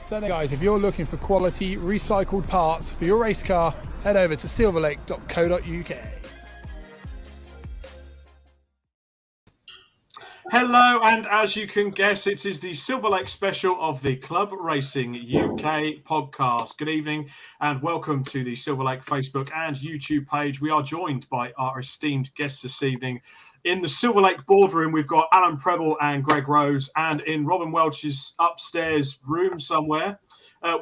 So guys, if you're looking for quality recycled parts for your race car, head over to silverlake.co.uk. Hello, and as you can guess, it is the Silverlake special of the Club Racing UK podcast. Good evening and welcome to the Silverlake Facebook and YouTube page. We are joined by our esteemed guests this evening. In the Silverlake boardroom, we've got Alan Prebble and Greg Rose, and in Robin Welsh's upstairs room somewhere,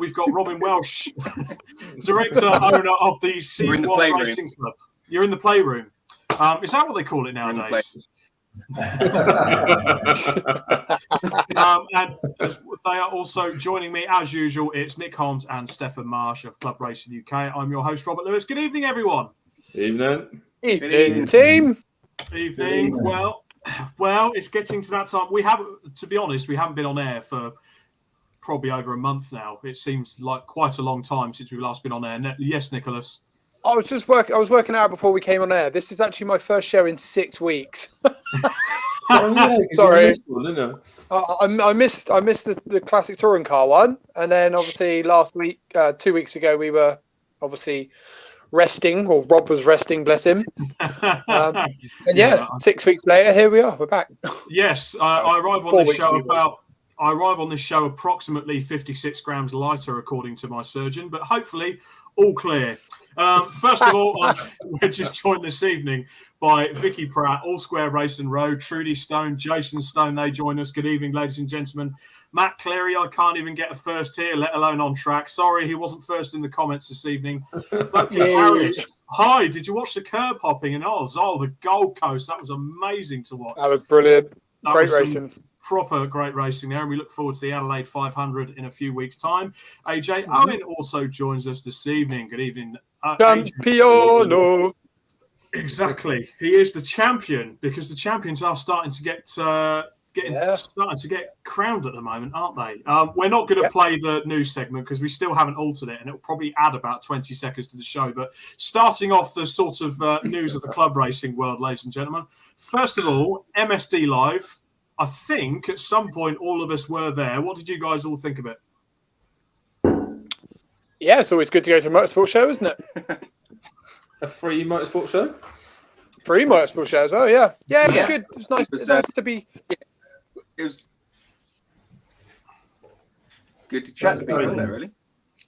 we've got Robin Welsh, director, owner of the C1 Racing Club. You're in the playroom. Is that what they call it nowadays? And they are also joining me as usual. It's Nick Holmes and Stefan Marsh of Club Racing UK. I'm your host, Robert Lewis. Good evening, everyone. Evening. Evening, team. Evening. Well, it's getting to that time. We haven't, to be honest, we haven't been on air for probably over a month now. It seems like quite a long time since we've last been on air. Yes, Nicholas. I was working out before we came on air. This is actually my first show in 6 weeks. Sorry, I missed the classic touring car one, and then obviously last week, 2 weeks ago, we were obviously resting, or Rob was resting, bless him. And yeah, 6 weeks later, here we are. We're back. Yes, I arrive on this show I arrive on this show approximately 56 grams lighter, according to my surgeon, but hopefully all clear. First of all, we're just joined this evening by Vicky Pratt, All Square Race and Road, Trudy Stone, Jason Stone. They join us. Good evening, ladies and gentlemen. Matt Cleary, I can't even get a first here, let alone on track. Sorry, he wasn't first in the comments this evening. Duncan Harris, hi, did you watch the curb hopping in Oz? Oh, the Gold Coast. That was amazing to watch. That was brilliant. Great racing. Proper great racing there, and we look forward to the Adelaide 500 in a few weeks' time. AJ Owen also joins us this evening. Good evening, Campione. Exactly, he is the champion, because the champions are starting to get crowned at the moment, aren't they? We're not going to play the news segment because we still haven't altered it, and it'll probably add about 20 seconds to the show. But starting off the sort of news of the club racing world, ladies and gentlemen. First of all, MSD Live. I think at some point all of us were there. What did you guys all think of it? Yeah, it's always good to go to a motorsport show, isn't it? a free motorsport show. Free motorsport show as well. Yeah, it was good. It was nice. Nice to be. It was good to chat to people, wasn't it? Really.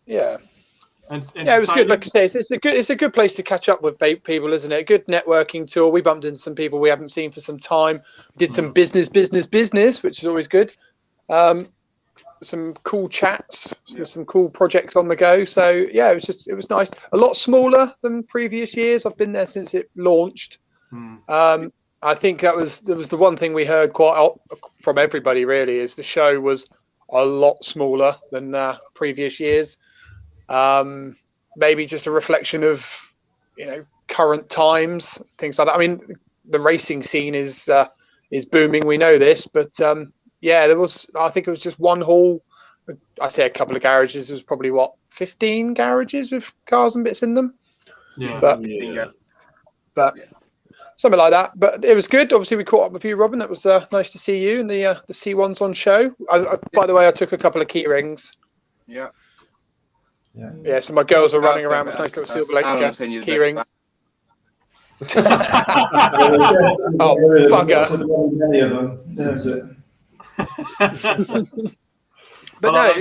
Yeah. And it was good. Like I say, it's a good place to catch up with people, isn't it? A good networking tool. We bumped into some people we haven't seen for some time. We did some business, which is always good. Some cool chats with some cool projects on the go. So yeah, it was nice. A lot smaller than previous years. I've been there since it launched. I think that was the one thing we heard quite from everybody. Really, is the show was a lot smaller than previous years. Maybe just a reflection of current times, things like that. I mean, the racing scene is booming. We know this, but there was. I think it was just one hall. I say a couple of garages. It was probably 15 garages with cars and bits in them. Yeah, but something like that. But it was good. Obviously, we caught up with you, Robin. That was nice to see you and the C1s on show. By the way, I took a couple of key rings. Yeah. Yeah, so my girls were running around with nice little Silverlake key rings. Oh, bugger. Many of them. That's it. But no,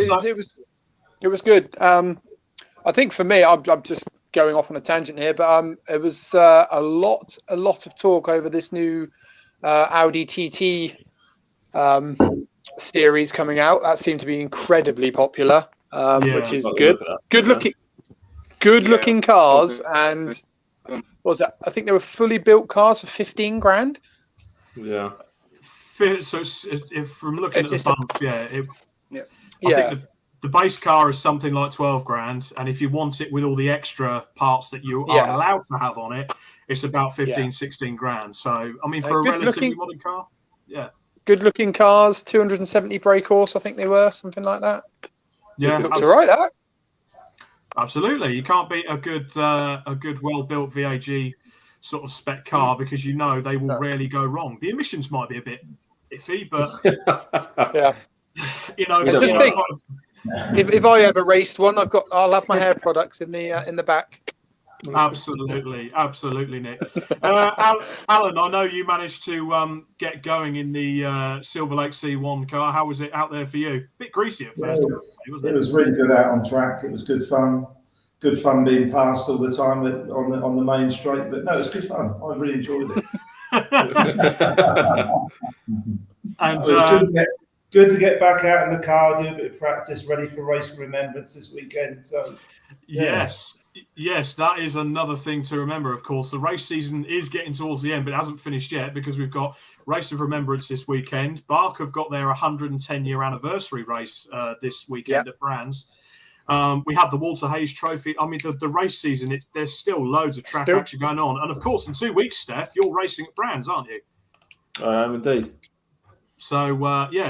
it was good. I think for me, I'm just going off on a tangent here, but it was a lot of talk over this new Audi TT series coming out. That seemed to be incredibly popular. Which is good. Good looking cars, and what was that? I think they were fully built cars for 15 grand. Yeah. So if from looking at the bumps, I think the base car is something like 12 grand, and if you want it with all the extra parts that you are allowed to have on it, it's about 15, 16 grand. So I mean, for a relatively modern car, good looking cars, 270 brake horse, I think they were, something like that. Yeah, looks all right. That absolutely. You can't beat a good well-built VAG sort of spec car because they will rarely go wrong. The emissions might be a bit iffy, but if I ever raced one, I'll have my hair products in the back. Absolutely, Nick. Alan, I know you managed to get going in the Silverlake C1 car. How was it out there for you? A bit greasy at first, wasn't it? It was really good out on track. It was good fun. Good fun being passed all the time on the main straight. But no, it was good fun. I really enjoyed it. And it was good to get back out in the car, do a bit of practice, ready for Race for Remembrance this weekend. So Yes, that is another thing to remember, of course. The race season is getting towards the end, but it hasn't finished yet because we've got Race of Remembrance this weekend. Bark have got their 110-year anniversary race this weekend at Brands. We had the Walter Hayes Trophy. I mean, the race season, there's still loads of track action going on. And, of course, in 2 weeks, Steph, you're racing at Brands, aren't you? I am indeed. So,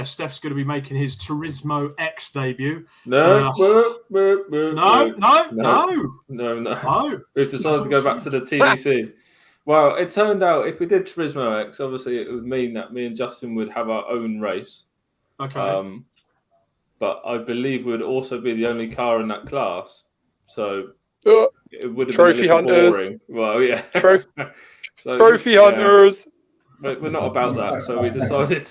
Steph's going to be making his Turismo X debut. No. We've decided to go back to the TDC. Well, it turned out if we did Turismo X, obviously it would mean that me and Justin would have our own race. Okay. But I believe we'd also be the only car in that class. So it would have Trophy been a little hunters. boring. Well, yeah. Trophy hunters. We're not about that. So we decided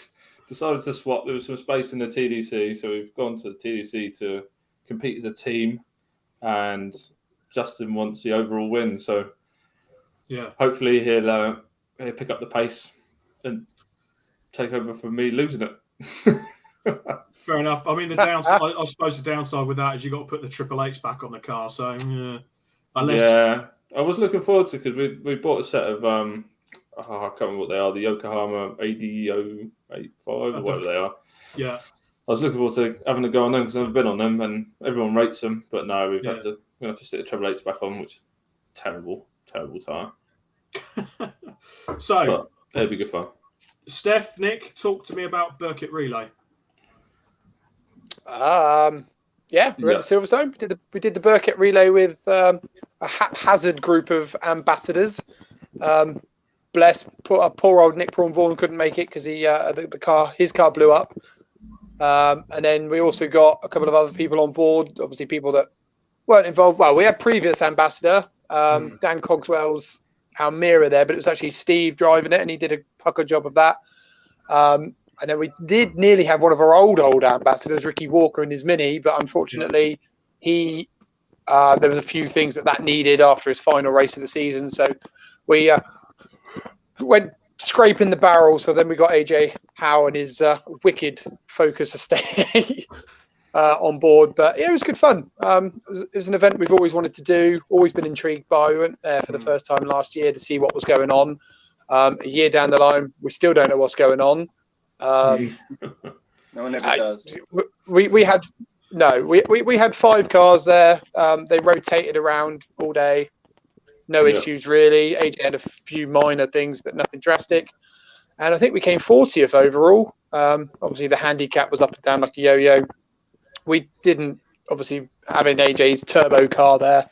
to swap. There was some space in the TDC, so we've gone to the TDC to compete as a team, and Justin wants the overall win. So hopefully he'll pick up the pace and take over from me losing it. Fair enough. I mean, the downside, I suppose the downside with that is you've got to put the Triple H back on the car. So I was looking forward to it because we bought a set of I can't remember what they are, the Yokohama ADO 85 or whatever they are. Yeah. I was looking forward to having a go on them because I've never been on them and everyone rates them. But no, we're going to have to stick the Triple H back on, which is terrible tire. So but it'll be good fun. Steph, Nick, talk to me about Burkitt Relay. We went to Silverstone. We did the Burkitt Relay with a haphazard group of ambassadors. Poor old Nick Braun-Vaughan couldn't make it because his car blew up. And then we also got a couple of other people on board. Obviously, people that weren't involved. Well, we had previous ambassador Dan Cogswell's Almira there, but it was actually Steve driving it, and he did a pucker job of that. And then we did nearly have one of our old ambassadors, Ricky Walker, in his Mini, but unfortunately there was a few things that needed after his final race of the season. So we went scraping the barrel. So then we got AJ Howe and his wicked Focus estate on board. But yeah, it was good fun. It was an event we've always wanted to do, always been intrigued by. We went there for the first time last year to see what was going on. A year down the line, we still don't know what's going on. No one ever does. We had 5 cars there. They rotated around all day. No issues really. AJ had a few minor things, but nothing drastic. And I think we came 40th overall. Obviously, the handicap was up and down like a yo-yo. We didn't, obviously, having AJ's turbo car there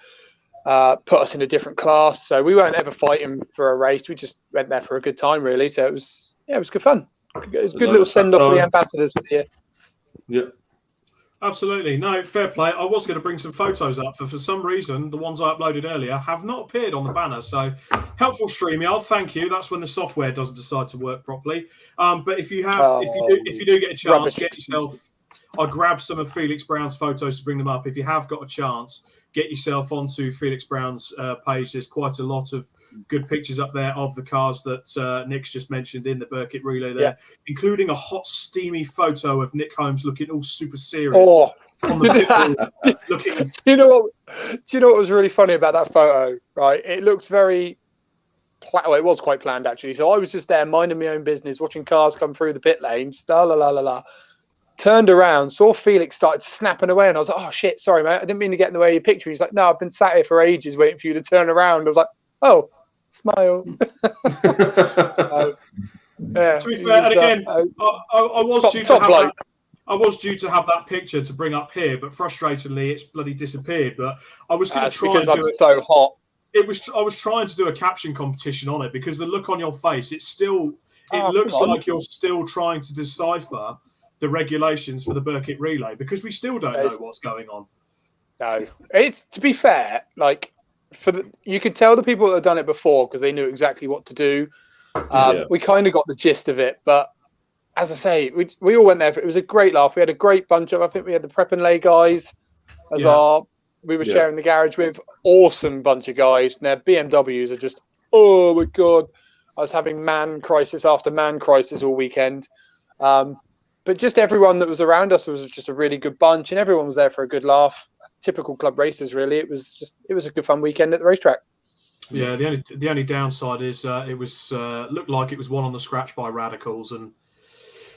put us in a different class. So we weren't ever fighting for a race. We just went there for a good time, really. So it was good fun. It was a good little send-off for the ambassadors for the year. Yeah. Absolutely. No, fair play. I was going to bring some photos up, for some reason, the ones I uploaded earlier have not appeared on the banner. So helpful StreamYard, thank you. That's when the software doesn't decide to work properly. But if you do get a chance, get yourself. I grabbed some of Felix Brown's photos to bring them up. If you have got a chance, get yourself onto Felix Brown's page. There's quite a lot of good pictures up there of the cars that Nick's just mentioned in the Burkett Relay there, including a hot, steamy photo of Nick Holmes looking all super serious. On the looking. Do you know what was really funny about that photo? Right, it looks very. Well, it was quite planned actually. So I was just there minding my own business, watching cars come through the pit lanes. Turned around, saw Felix started snapping away, and I was like, "Oh shit, sorry, mate, I didn't mean to get in the way of your picture." He's like, "No, I've been sat here for ages waiting for you to turn around." I was like, "Oh, smile." Yeah. To be fair, and again, I was due to have that picture to bring up here, but frustratingly, it's bloody disappeared. But I was going to try because and I'm so hot. I was trying to do a caption competition on it because the look on your face, it looks like you're still trying to decipher the regulations for the Burkett Relay because we still don't know what's going on. No, it's, to be fair, like you could tell the people that have done it before because they knew exactly what to do. We kind of got the gist of it, but as I say, we all went there. It was a great laugh. We had a great bunch of. I think we had the Prep and Lay guys as we were sharing the garage with. Awesome bunch of guys, and their BMWs are just, oh my god! I was having man crisis after man crisis all weekend. But just everyone that was around us was just a really good bunch, and everyone was there for a good laugh. Typical club races, really. It was a good fun weekend at the racetrack. Yeah, the only downside is it was looked like it was won on the scratch by Radicals, and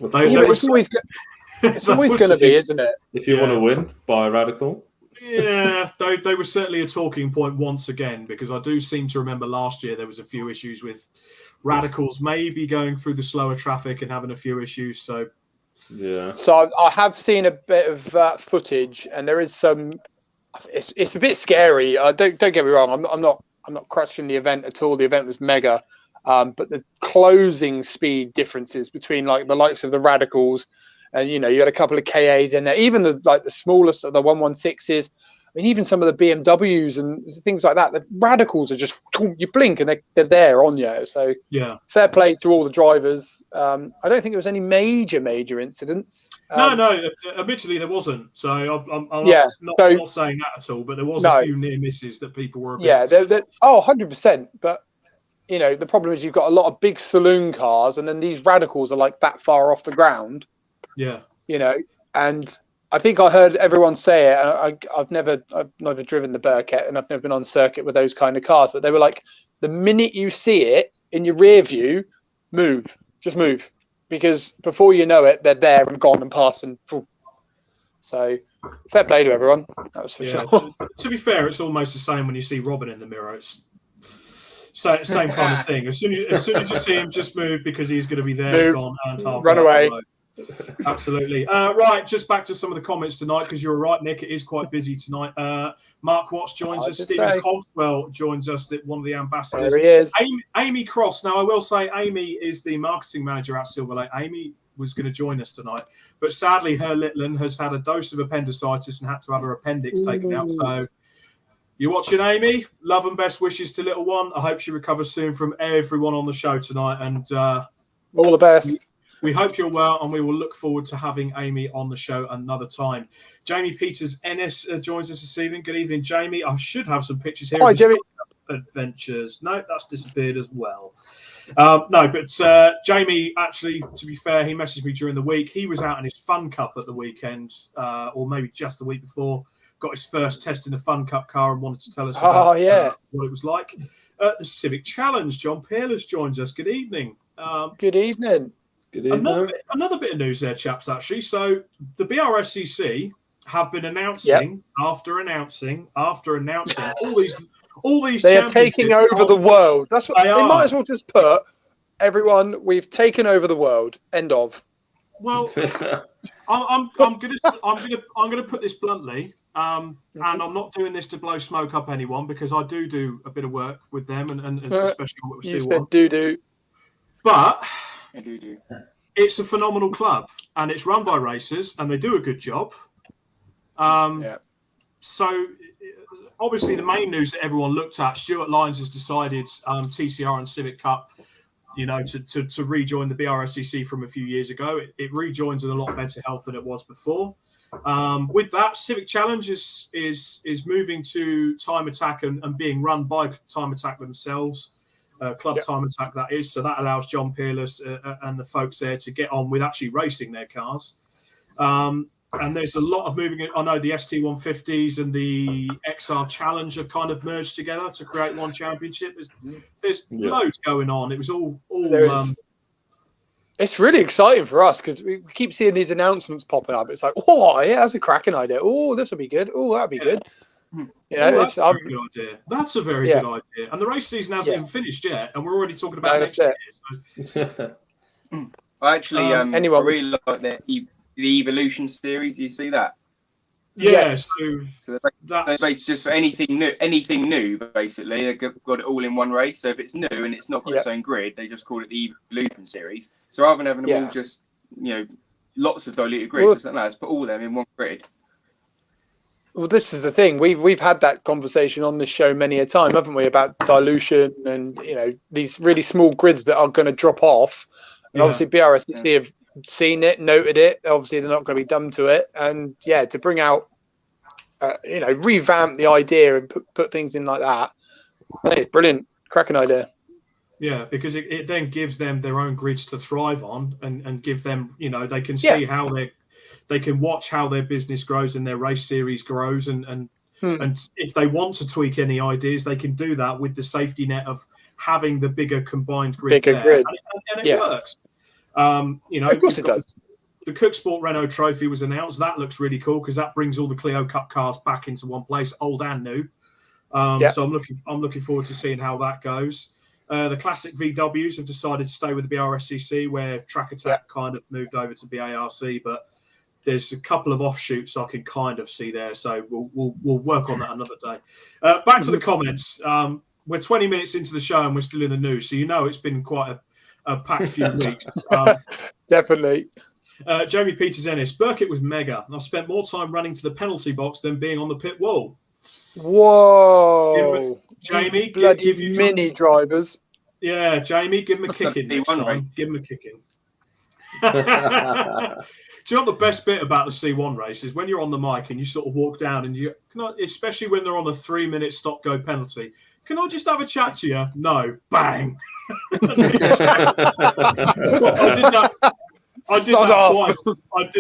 it's always going to be, isn't it? If you want to win by a Radical. Yeah, they were certainly a talking point once again because I do seem to remember last year there was a few issues with Radicals maybe going through the slower traffic and having a few issues. So. Yeah. So I have seen a bit of footage, and there is some. It's a bit scary. Don't get me wrong. I'm not crushing the event at all. The event was mega, but the closing speed differences between like the likes of the Radicals, and you had a couple of KAs in there. Even the smallest of the 116s. I mean, even some of the BMWs and things like that. The Radicals are just, you blink and they're there on you. So yeah, fair play to all the drivers. I don't think there was any major incidents. No, admittedly there wasn't. So I'm not saying that at all. But there was a few near misses that people were. They're 100%. But the problem is you've got a lot of big saloon cars, and then these Radicals are like that far off the ground. Yeah. And I think I heard everyone say it. I've never driven the Burkett, and I've never been on circuit with those kind of cars. But they were like, the minute you see it in your rear view, just move, because before you know it, they're there and gone and passing. So fair play to everyone. That was for sure. To be fair, it's almost the same when you see Robin in the mirror. It's same kind of thing. As soon as you see him, just move because he's going to be there, gone, and half run away. Absolutely. Right, just back to some of the comments tonight, because you're right, Nick, it is quite busy tonight. Mark Watts joins us. Stephen Cogswell joins us, one of the ambassadors. There he is. Aimee Cross. Now, I will say Aimee is the marketing manager at Silverlake. Aimee was going to join us tonight, but sadly, her little one has had a dose of appendicitis and had to have her appendix taken out. So You're watching Aimee. Love and best wishes to little one. I hope she recovers soon from everyone on the show tonight. And all the best. We hope you're well, and we will look forward to having Aimee on the show another time. Jamie Peters Ennis joins us this evening. Good evening, Jamie. I should have some pictures here. Hi, Jamie. Adventures. No, that's disappeared as well. No, but Jamie, actually, to be fair, he messaged me during the week. He was out in his Fun Cup at the weekend, or maybe just the week before. Got his first test in the Fun Cup car and wanted to tell us about what it was like. The Civic Challenge. John Peerless joins us. Good evening. Good evening. Another bit of news there, chaps, actually. So the BRSCC have been announcing after announcing all these they are taking over the world. That's what they might as well just put. Everyone, we've taken over the world. End of. Well, I'm gonna put this bluntly, and I'm not doing this to blow smoke up anyone, because I do a bit of work with them, and especially with you said do. But it's a phenomenal club, and it's run by racers, and they do a good job. So obviously the main news that everyone looked at, Stuart Lyons has decided TCR and Civic Cup, to rejoin the BRSCC from a few years ago. It rejoins in a lot better health than it was before. With that, Civic Challenge is moving to Time Attack and being run by Time Attack themselves. Club Time Attack, that is. So that allows John Peerless and the folks there to get on with actually racing their cars. And there's a lot of moving. I know the ST150s and the XR Challenge have kind of merged together to create one championship. There's loads going on. It was all it's really exciting for us, because we keep seeing these announcements popping up. It's like, oh yeah, that's a cracking idea. Oh, this will be good. Oh, that'd be good. That's a very good idea. That's a very good idea. And the race season hasn't even finished yet, and we're already talking about next year. So. I actually, I really like the Evolution series. Do you see that? Yes. So they just for anything new, basically, they've got it all in one race. So if it's new and it's not got its own grid, they just call it the Evolution series. So rather than having them all just, lots of diluted grids, let's put all of them in one grid. Well, this is the thing. We've had that conversation on this show many a time, haven't we, about dilution and these really small grids that are going to drop off. And obviously BRSCC have seen it, noted it. Obviously, they're not going to be dumb to it. And to bring out, revamp the idea and put things in like that. It's brilliant, cracking idea. Yeah, because it then gives them their own grids to thrive on, and give them, they can see how they can watch how their business grows and their race series grows, and if they want to tweak any ideas, they can do that with the safety net of having the bigger combined grid. And it works. Of course it does. The Cook Sport Renault Trophy was announced. That looks really cool, because that brings all the Clio Cup cars back into one place, old and new. So I'm looking forward to seeing how that goes. The classic VWs have decided to stay with the BRSCC, where Track Attack kind of moved over to BARC, but there's a couple of offshoots I can kind of see there. So we'll work on that another day. Back to the comments. We're 20 minutes into the show and we're still in the news, so it's been quite a packed few weeks. Definitely. Jamie Peters Ennis, Burkitt was mega. I've spent more time running to the penalty box than being on the pit wall. Whoa. Jamie, give you mini drivers. Yeah, Jamie, give him a kicking next time. Give him a kicking. Do you know what the best bit about the C1 race is? When you're on the mic and you sort of walk down and especially when they're on a 3-minute stop-go penalty, can I just have a chat to you? No. Bang. I did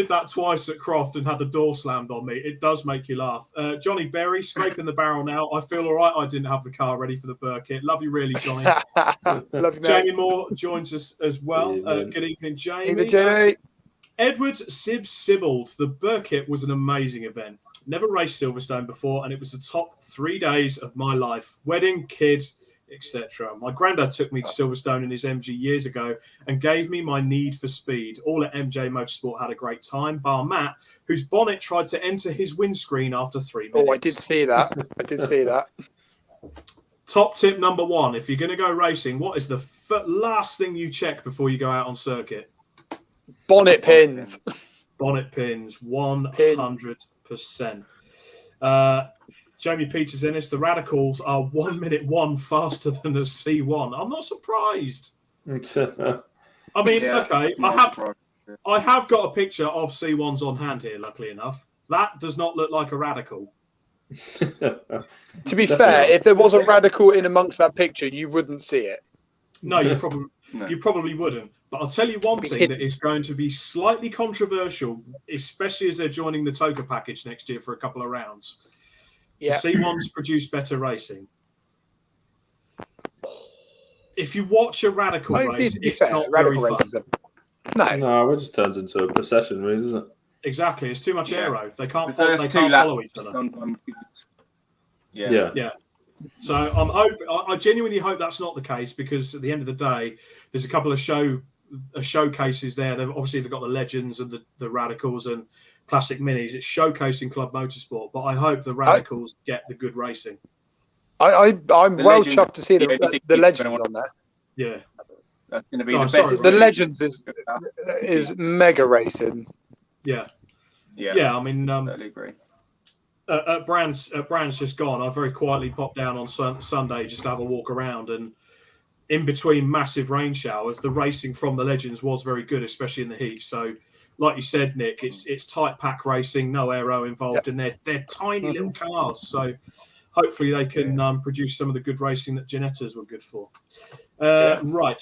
that twice at Croft and had the door slammed on me. It does make you laugh. Johnny Berry, scraping the barrel now. I feel all right. I didn't have the car ready for the Burkitt. Love you really, Johnny. Love you, Jamie Moore joins us as well. Good evening, Jamie. Evening, Jamie. Edward Sibbald. The Burkitt was an amazing event. Never raced Silverstone before, and it was the top 3 days of my life. Wedding, kids, etc. My granddad took me to Silverstone in his MG years ago and gave me my need for speed. All at MJ Motorsport had a great time, bar Matt, whose bonnet tried to enter his windscreen after 3 minutes. Oh, I did see that. Top tip number 1. If you're going to go racing, what is the last thing you check before you go out on circuit? Bonnet pins. Bonnet pins, 100%. Jamie Peters Ennis, the Radicals are 1 minute 1 faster than a C1. I'm not surprised. I mean, okay, I have got a picture of C1s on hand here, luckily enough. That does not look like a Radical. To be fair, if there was a Radical in amongst that picture, you wouldn't see it. No, you probably wouldn't. But I'll tell you one thing that is going to be slightly controversial, especially as they're joining the Toka package next year for a couple of rounds. Yeah. The C1s produce better racing. If you watch a Radical race, it's not very fun. No, it just turns into a procession race, isn't it? Exactly. It's too much aero. They can't follow each other. Yeah. So I genuinely hope that's not the case, because at the end of the day, there's a couple of showcases there. They've got the Legends and the Radicals and Classic Minis. It's showcasing Club Motorsport, but I hope the Radicals get the good racing. I'm well chuffed to see the Legends on there. Yeah, that's going to be the best. The Legends is mega racing. Yeah. I mean, totally agree. At Brand's just gone. I very quietly popped down on Sunday just to have a walk around, and in between massive rain showers, the racing from the Legends was very good, especially in the heat. So, like you said, Nick, it's tight pack racing, no aero involved, and they're tiny little cars. So hopefully they can produce some of the good racing that Ginettas were good for. Right.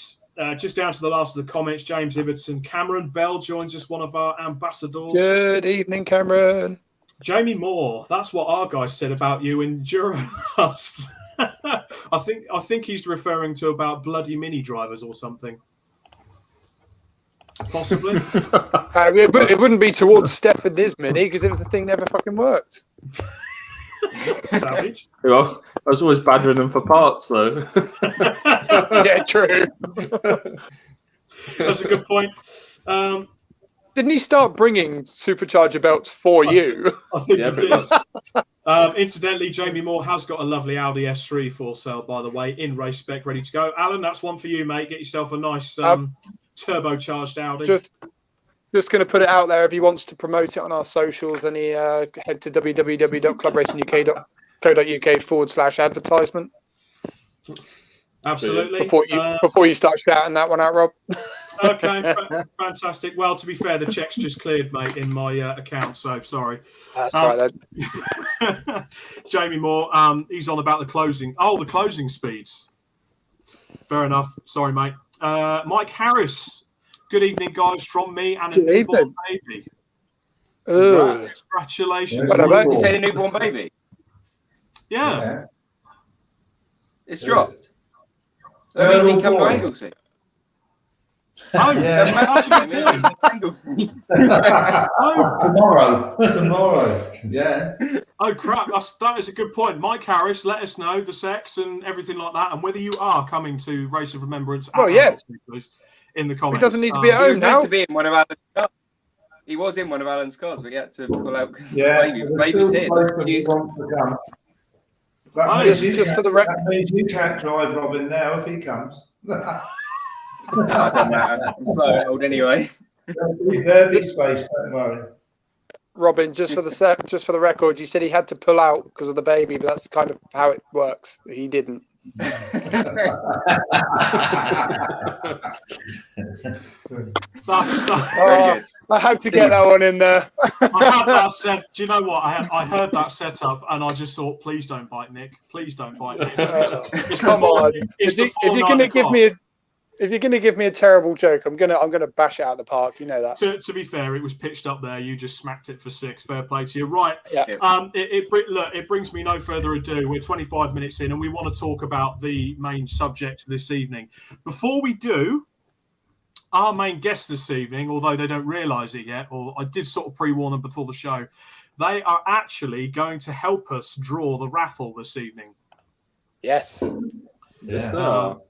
Just down to the last of the comments, James Ibbotson. Cameron Bell joins us, one of our ambassadors. Good evening, Cameron. Jamie Moore, that's what our guy said about you in Duralast. I think he's referring to about bloody mini drivers or something. Possibly. It wouldn't be towards Stefan his mini, because the thing never fucking worked. Savage. Well, I was always badgering them for parts, though. Yeah, true. That's a good point. Didn't he start bringing supercharger belts for you? I think he did. Incidentally, Jamie Moore has got a lovely Audi S3 for sale, by the way, in race spec, ready to go. Alan, that's one for you, mate. Get yourself a nice turbocharged Audi. Just going to put it out there. If he wants to promote it on our socials, then he head to www.clubracinguk.co.uk/advertisement. Absolutely. Before you start shouting that one out, Rob. Okay, fantastic. Well, to be fair, the check's just cleared, mate, in my account, so sorry. That's right, then. Jamie Moore, he's on about the closing. Oh, the closing speeds. Fair enough. Sorry, mate. Mike Harris. Good evening, guys, from me and a newborn baby. Congratulations. You say the newborn baby? Yeah. It's dropped. That means he can come to Anglesey. Oh, yeah. Tomorrow. Yeah. Oh, crap. That is a good point. Mike Harris, let us know the sex and everything like that, and whether you are coming to Race of Remembrance. Oh, yeah. In the comments. He doesn't need to be at home now. To be in one of Alan's cars. He was in one of Alan's cars, but he had to pull out because the baby's here. That means you can't drive Robin now if he comes. No, it doesn't matter. I'm so old anyway. There'll be space, don't worry. Robin, just for the record, you said he had to pull out because of the baby, but that's kind of how it works. He didn't. I had to get that one in there. I had that set. Do you know what? I heard that setup and I just thought, please don't bite Nick. Please don't bite Nick. Come on. If you're going to give me a terrible joke, I'm gonna bash it out of the park. You know that. To be fair, it was pitched up there. You just smacked it for 6. Fair play to you. Right. Yeah. It brings me no further ado. We're 25 minutes in, and we want to talk about the main subject this evening. Before we do, our main guest this evening, although they don't realise it yet, or I did sort of pre-warn them before the show, they are actually going to help us draw the raffle this evening. Yes. Yes, they are.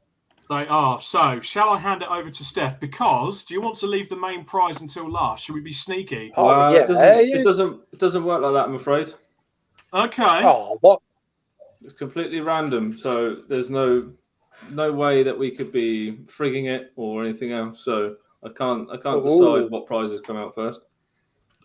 They are. So, shall I hand it over to Steph? Because do you want to leave the main prize until last? Should we be sneaky? It doesn't work like that, I'm afraid. Okay. Oh, what? It's completely random, so there's no way that we could be frigging it or anything else. So I can't decide what prizes come out first.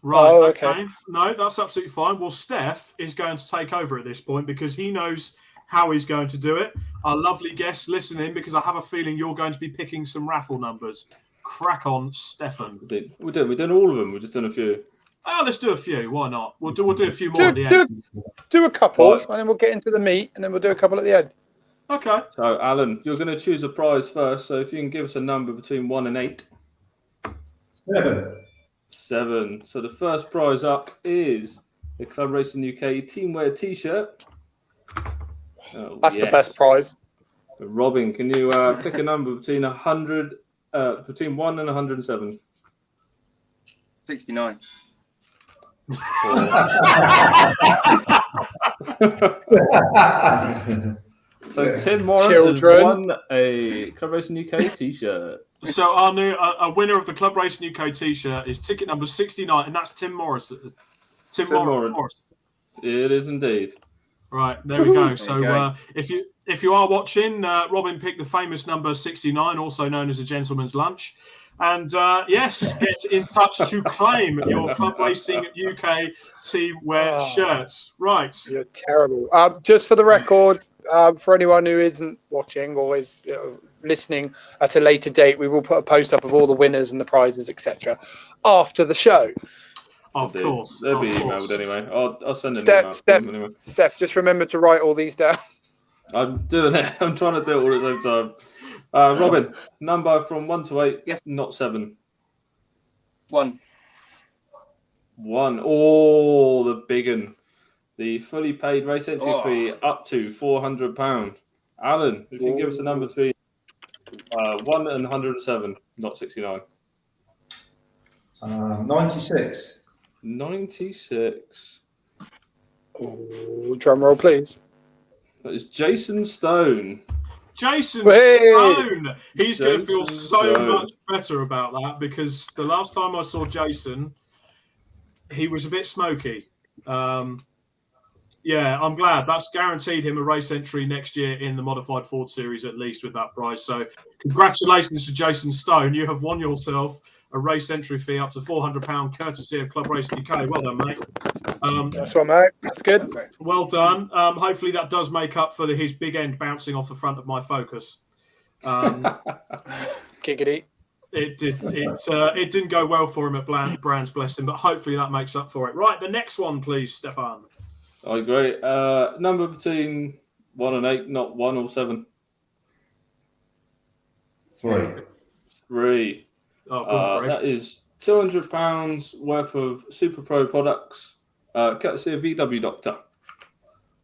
Right. Oh, okay. No, that's absolutely fine. Well, Steph is going to take over at this point because he knows how he's going to do it. Our lovely guests listening, because I have a feeling you're going to be picking some raffle numbers. Crack on, Stefan. We've done all of them. We've just done a few. Oh, let's do a few. Why not? We'll do a few more at the end. Do a couple, Right. and then we'll get into the meat, and then we'll do a couple at the end. Okay. So, Alan, you're going to choose a prize first. So, if you can give us a number between 1 and 8. 7. 7. So, the first prize up is the Club Racing UK Teamwear T-shirt. Oh, That's the best prize. Robin, can you pick a number between 100, between 1 and 107? 69. So Tim Morris has won a Club Racing UK T-shirt. So our new a winner of the Club Racing UK T-shirt is ticket number 69, and that's Tim Morris. Tim Morris. It is indeed. Right, there we go. So if you are watching, Robin picked the famous number 69, also known as a gentleman's lunch. And yes, get in touch to claim your Club Racing UK teamwear shirts. Right. You're terrible. Just for the record, for anyone who isn't watching or is listening at a later date, we will put a post up of all the winners and the prizes, etc. after the show. Of course. They'll be emailed anyway. I'll send an email. Anyway. Steph, just remember to write all these down. I'm doing it. I'm trying to do it all at the same time. Robin, number from 1 to 8, Yes. not 7. 1. 1. Oh, the big one. The fully paid race entry fee up to £400. Alan, if you can give us a number between 1 and 107, not 69. 96. 96. Oh, drum roll, please. That is Jason Stone. Jason Hey! Stone. He's going to feel Jason so Stone. much better about that because the last time I saw Jason, he was a bit smoky. Yeah, I'm glad. That's guaranteed him a race entry next year in the Modified Ford Series, at least with that prize. So congratulations to Jason Stone. You have won yourself a race entry fee up to £400 courtesy of Club Racing UK. Well done, mate. That's one, mate. That's good. Well done. Hopefully that does make up for his big end bouncing off the front of my Focus. Giggity. It did. It didn't go well for him at Brands, bless him, but hopefully that makes up for it. Right, the next one, please, Stefan. I agree. Number between 1 and 8, not 1 or 7. 3. 3. Oh, go on, Greg. That is £200 worth of Super Pro products, courtesy of VW Doctor.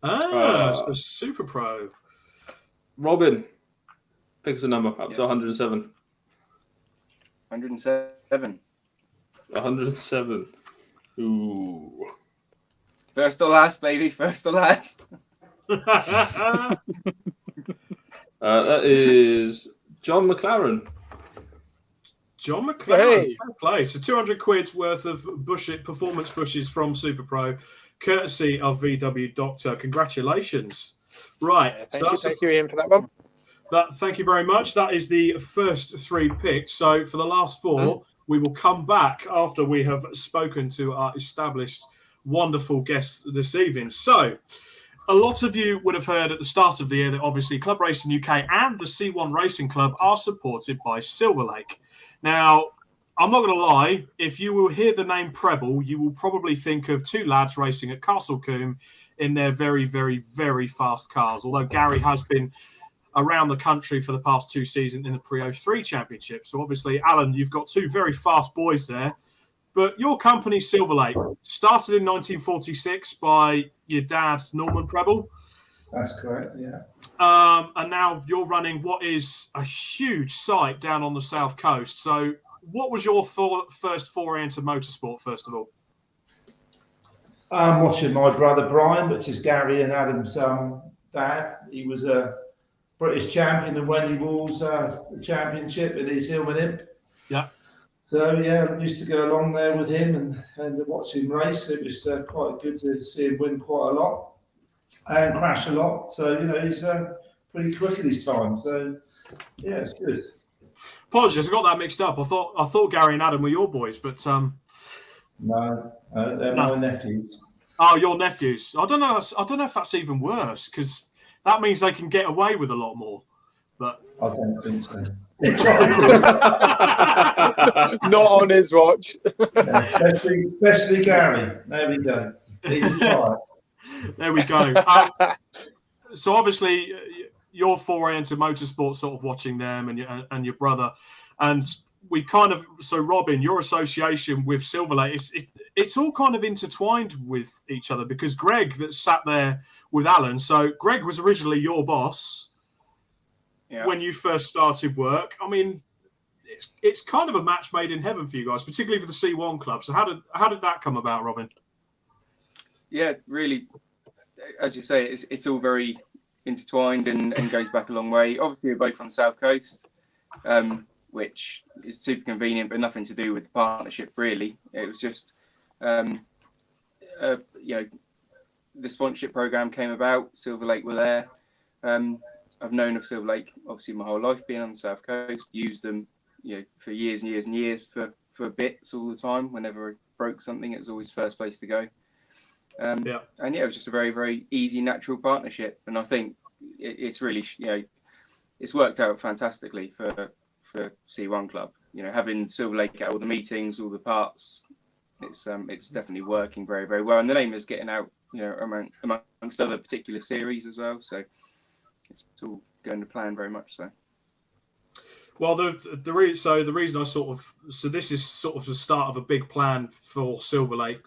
It's the Super Pro. Robin, pick us a number up to 107. 107. 107. Ooh. First or last, baby. First or last. That is John McLaren. John McLaren, Hey. fair play. So 200 quid's worth of performance bushes from Super Pro, courtesy of VW Doctor. Congratulations. Right. Yeah, thank you, Ian, for that one. Thank you very much. That is the first 3 picks. So for the last 4, we will come back after we have spoken to our established wonderful guests this evening. So a lot of you would have heard at the start of the year that obviously Club Racing UK and the C1 Racing Club are supported by Silverlake. Now, I'm not going to lie, if you will hear the name Prebble, you will probably think of 2 lads racing at Castle Combe in their very, very, very fast cars. Although Gary has been around the country for the past 2 seasons in the Pre 03 Championship. So obviously, Alan, you've got 2 very fast boys there. But your company, Silverlake, started in 1946 by your dad, Norman Prebble. That's correct, yeah. And now you're running what is a huge site down on the south coast. So what was your first foray into motorsport, first of all? Watching my brother Brian, which is Gary and Adam's dad. He was a British champion of Wendy Wall's championship in his Hillman Imp. Yeah. So, yeah, I used to go along there with him and watch him race. It was quite good to see him win quite a lot and crash a lot. So, you know, he's pretty quick at his time. So, yeah, it's good. Apologies, I got that mixed up. I thought Gary and Adam were your boys, but No, they're my nephews. Oh, your nephews. I don't know if that's even worse, because that means they can get away with a lot more. But I don't think so. Not on his watch. Especially Gary. There we go. He's a child. There we go. So obviously, your foray into motorsport, sort of watching them and your brother, and we kind of, so Robin, your association with Silverlake, it's all kind of intertwined with each other, because Greg that sat there with Alan, so Greg was originally your boss when you first started work. I mean, it's kind of a match made in heaven for you guys, particularly for the C1 club. So how did that come about, Robin? Yeah, really, as you say, it's all very intertwined and goes back a long way. Obviously, we're both on the South Coast, which is super convenient, but nothing to do with the partnership, really. It was just, the sponsorship program came about. Silverlake were there. I've known of Silverlake obviously my whole life, being on the South Coast. Used them, for years and years and years for bits all the time. Whenever I broke something, it was always first place to go. And it was just a very, very easy, natural partnership. And I think it's really, it's worked out fantastically for C1 Club. Having Silverlake at all the meetings, all the parts, it's definitely working very, very well. And the name is getting out, amongst other particular series as well. So it's all going to plan very much so. Well, the reason I this is sort of the start of a big plan for Silverlake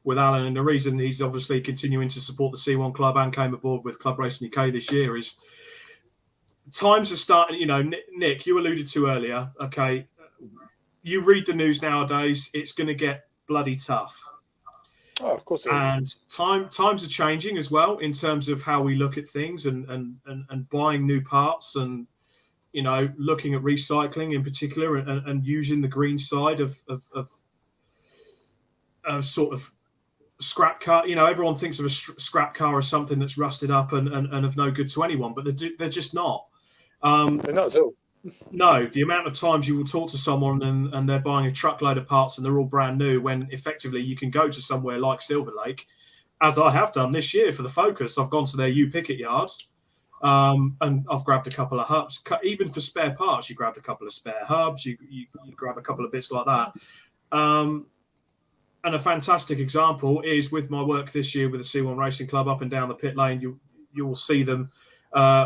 with Alan, and the reason he's obviously continuing to support the C1 club and came aboard with Club Racing UK this year is times are starting. Nick, you alluded to earlier. Okay, you read the news nowadays; it's going to get bloody tough. Oh, of course it is. And times are changing as well in terms of how we look at things and buying new parts and looking at recycling in particular and using the green side of sort of scrap car. Everyone thinks of a scrap car as something that's rusted up and of no good to anyone, but they're just not. They're not at all. No, the amount of times you will talk to someone and they're buying a truckload of parts and they're all brand new, when effectively you can go to somewhere like Silverlake, as I have done this year for the Focus. I've gone to their U-Picket yards and I've grabbed a couple of hubs. Even for spare parts, you grabbed a couple of spare hubs, you grab a couple of bits like that. And a fantastic example is with my work this year with the C1 Racing Club up and down the pit lane. You will see them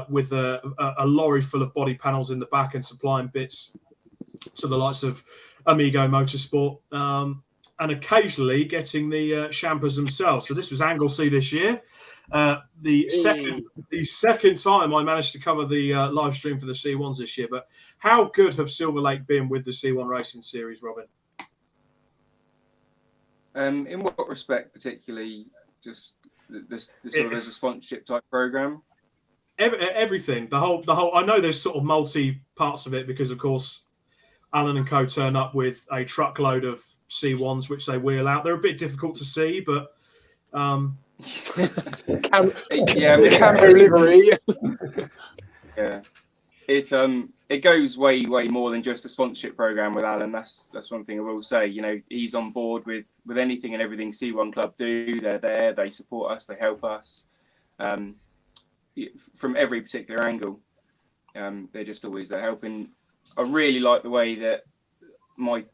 with a lorry full of body panels in the back and supplying bits to the likes of Amigo Motorsport, and occasionally getting the Champers themselves. So this was Anglesey this year. The second time I managed to cover the live stream for the C1s this year. But how good have Silverlake been with the C1 Racing Series, Robin? In what respect, particularly, just the sort of as a sponsorship type program? Everything, the whole. I know there's sort of multi parts of it because, of course, Alan and co turn up with a truckload of C1s which they wheel out. They're a bit difficult to see, but camo livery. Yeah, it goes way more than just a sponsorship program with Alan. That's one thing I will say. He's on board with anything and everything C1 Club do. They're there. They support us. They help us from every particular angle. They're just always there helping. I really like the way that my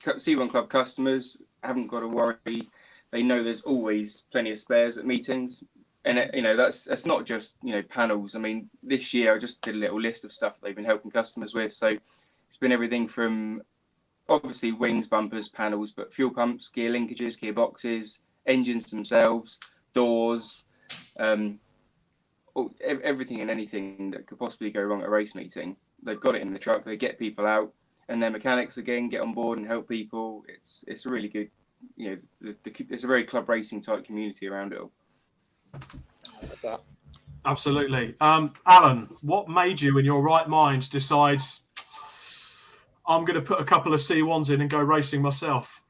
C1 Club customers haven't got to worry. They know there's always plenty of spares at meetings. And that's not just panels. I mean, this year I just did a little list of stuff they've been helping customers with. So it's been everything from obviously wings, bumpers, panels, but fuel pumps, gear linkages, gearboxes, engines themselves, doors, everything and anything that could possibly go wrong at a race meeting. They've got it in the truck. They get people out, and their mechanics again get on board and help people. It's really good. It's a very club racing type community around it all. Absolutely. Alan, what made you in your right mind decide I'm going to put a couple of C1s in and go racing myself?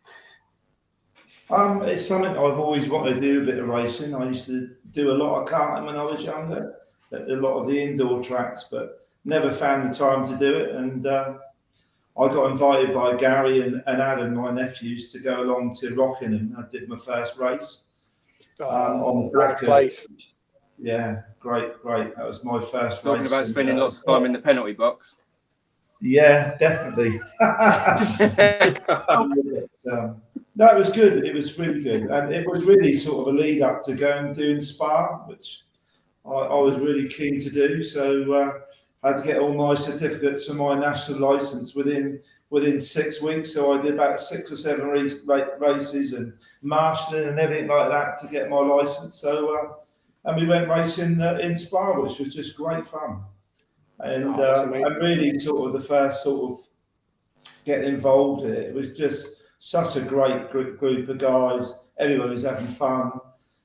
It's something I've always wanted to do, a bit of racing. I used to do a lot of karting when I was younger, at a lot of the indoor tracks, but never found the time to do it. And I got invited by Gary and Adam, my nephews, to go along to Rockingham. I did my first race on the back place. Yeah, great. That was my first Talking race. About spending lots of time in the penalty box. Yeah, definitely. No, it was good. It was really good, and it was really sort of a lead up to going doing Spa, which I was really keen to do. So I had to get all my certificates for my national license within 6 weeks. So I did about 6 or 7 races and marshalling and everything like that to get my license. So and we went racing in Spa, which was just great fun. And really sort of the first sort of getting involved in it. It was just such a great group of guys. Everyone was having fun,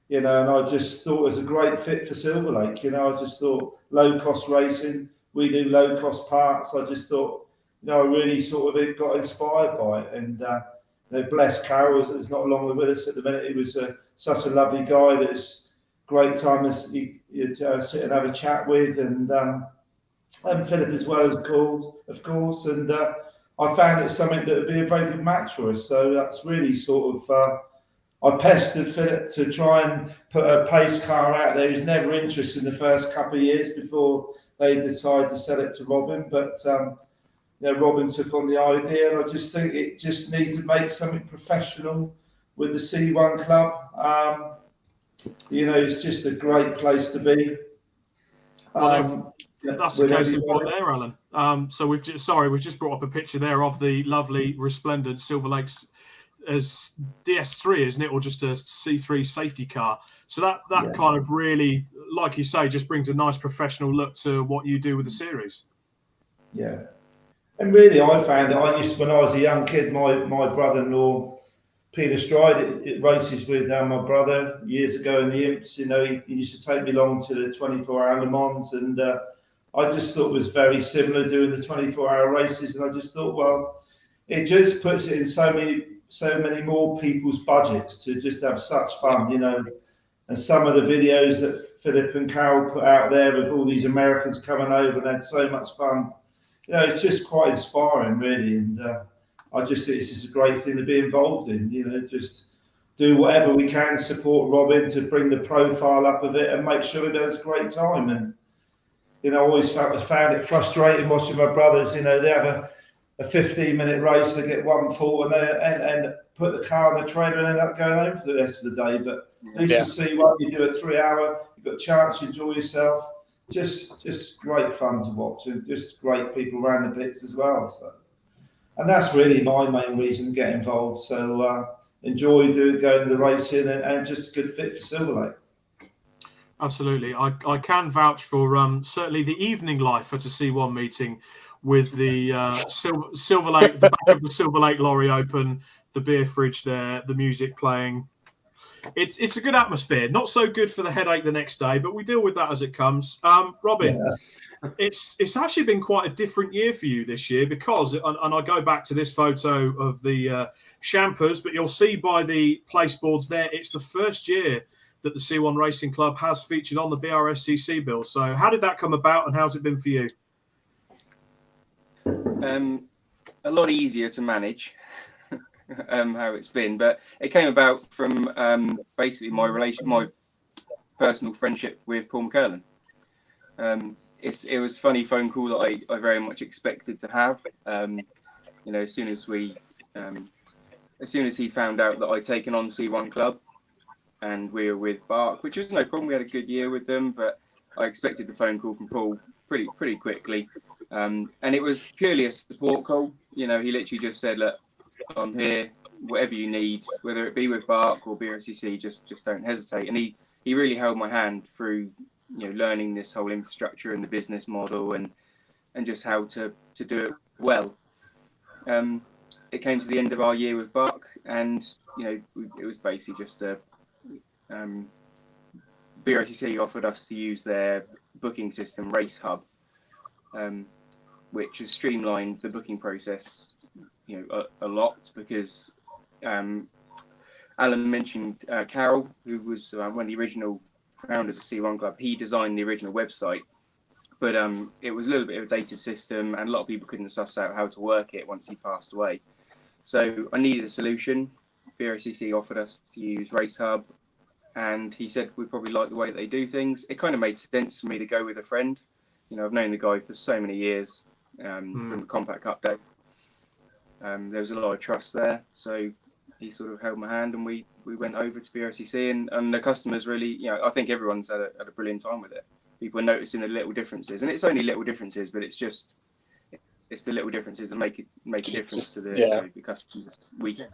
you know, and I just thought it was a great fit for Silverlake. You know, I just thought low cost racing, we do low cost parts. I just thought, you know, I really sort of got inspired by it. And you know, bless Carol is not longer with us at the minute. He was such a lovely guy that's great time to sit and have a chat with, and Philip as well, of course. And I found it something that would be a very good match for us. So that's really sort of, I pestered Philip to try and put a pace car out there. He was never interested in the first couple of years before they decided to sell it to Robin. But you know, Robin took on the idea, and I just think it just needs to make something professional with the C1 club. You know, it's just a great place to be. That's the case in point there, Alan. So we've just brought up a picture there of the lovely resplendent Silverlake's as DS3, isn't it, or just a C3 safety car? So that kind of really, like you say, just brings a nice professional look to what you do with the series. Yeah, and really, I found that when I was a young kid, my brother-in-law Peter Stride it races with my brother years ago in the Imps. You know, he used to take me along to the 24-hour Le Mans, and I just thought it was very similar doing the 24-hour races. And I just thought, well, it just puts it in so many more people's budgets to just have such fun, you know. And some of the videos that Philip and Carol put out there of all these Americans coming over and had so much fun, you know, it's just quite inspiring, really. And I just think this is a great thing to be involved in, you know, just do whatever we can, support Robin to bring the profile up of it and make sure he has a great time. And, you know, I always found it frustrating watching my brothers, you know, they have a 15-minute race, they get one fault and put the car on the trailer and end up going home for the rest of the day. But at least you see what you do a 3-hour, you've got a chance to enjoy yourself. Just great fun to watch, and just great people around the pits as well. So, and that's really my main reason to get involved. So enjoy going to the racing and just a good fit for Silverlake. Absolutely. I can vouch for certainly the evening life at a C1 meeting with the Silverlake, the back of the Silverlake lorry open, the beer fridge there, the music playing. It's a good atmosphere. Not so good for the headache the next day, but we deal with that as it comes. Robin, it's actually been quite a different year for you this year because, and I go back to this photo of the Champers, but you'll see by the place boards there, it's the first year that the C1 Racing Club has featured on the BRSCC bill. So how did that come about and how's it been for you? A lot easier to manage. How it's been, but it came about from basically my personal friendship with Paul McCurlin. It was a funny phone call that I very much expected to have. You know, as soon as he found out that I'd taken on C1 Club and we were with Bark, which was no problem. We had a good year with them, but I expected the phone call from Paul pretty quickly, and it was purely a support call. You know, he literally just said, "Look, I'm here, whatever you need, whether it be with Bark or BRCC, just don't hesitate." And he really held my hand through, you know, learning this whole infrastructure and the business model and just how to do it well. It came to the end of our year with Bark, and you know, it was basically just BRCC offered us to use their booking system, Race Hub, which has streamlined the booking process, you know, a lot, because Alan mentioned Carol, who was one of the original founders of C1 Club. He designed the original website but it was a little bit of a dated system, and a lot of people couldn't suss out how to work it once he passed away. So I needed a solution. BRCC offered us to use Race Hub, and he said we probably like the way that they do things. It kind of made sense for me to go with a friend. You know, I've known the guy for so many years from the Compact Cup day. There was a lot of trust there, so he sort of held my hand, and we went over to BRCC, and the customers really, you know, I think everyone's had a brilliant time with it. People are noticing the little differences, and it's only little differences, but it's the little differences that make a difference to the customers weekend.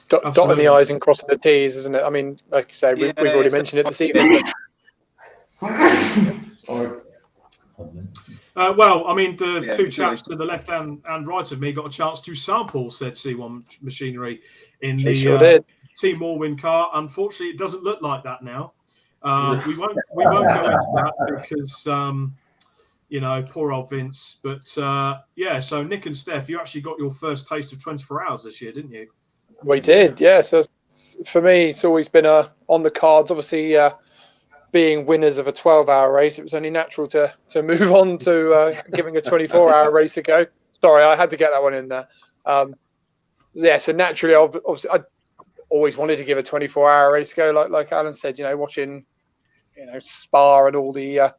Dotting the I's and crossing the T's, isn't it? I mean, like you say, we've already mentioned it this evening. Sorry. Well, I mean, the two chaps to the left and right of me got a chance to sample said C1 machinery in the Team Morwin car. Unfortunately, it doesn't look like that now. We won't go into that because you know, poor old Vince. But so Nick and Steph, you actually got your first taste of 24 hours this year, didn't you? We did, yes. For me, it's always been on the cards. Obviously, being winners of a 12-hour race, it was only natural to move on to giving a 24-hour race a go. Sorry, I had to get that one in there. So naturally, obviously, I always wanted to give a 24-hour race a go. Like Alan said, you know, watching, you know, Spa and all the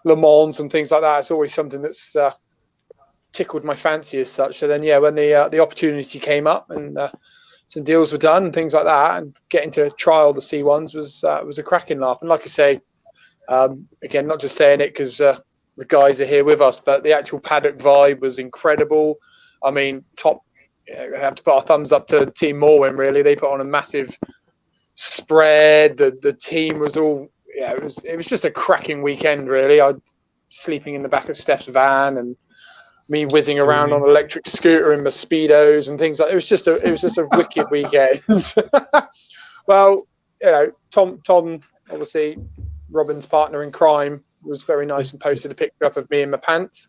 Le Mans and things like that. It's always something that's tickled my fancy as such. So then, when the opportunity came up and some deals were done and things like that, and getting to trial the C1s was a cracking laugh. And like I say, again, not just saying it because the guys are here with us, but the actual paddock vibe was incredible. I mean, top. I have to put our thumbs up to Team Morwin. Really, they put on a massive spread. The team was all it was just a cracking weekend. Really, I sleeping in the back of Steph's van and me whizzing around on an electric scooter in my speedos and things like. It was just a wicked weekend. Well, you know, Tom, obviously Robin's partner in crime, was very nice and posted a picture up of me in my pants.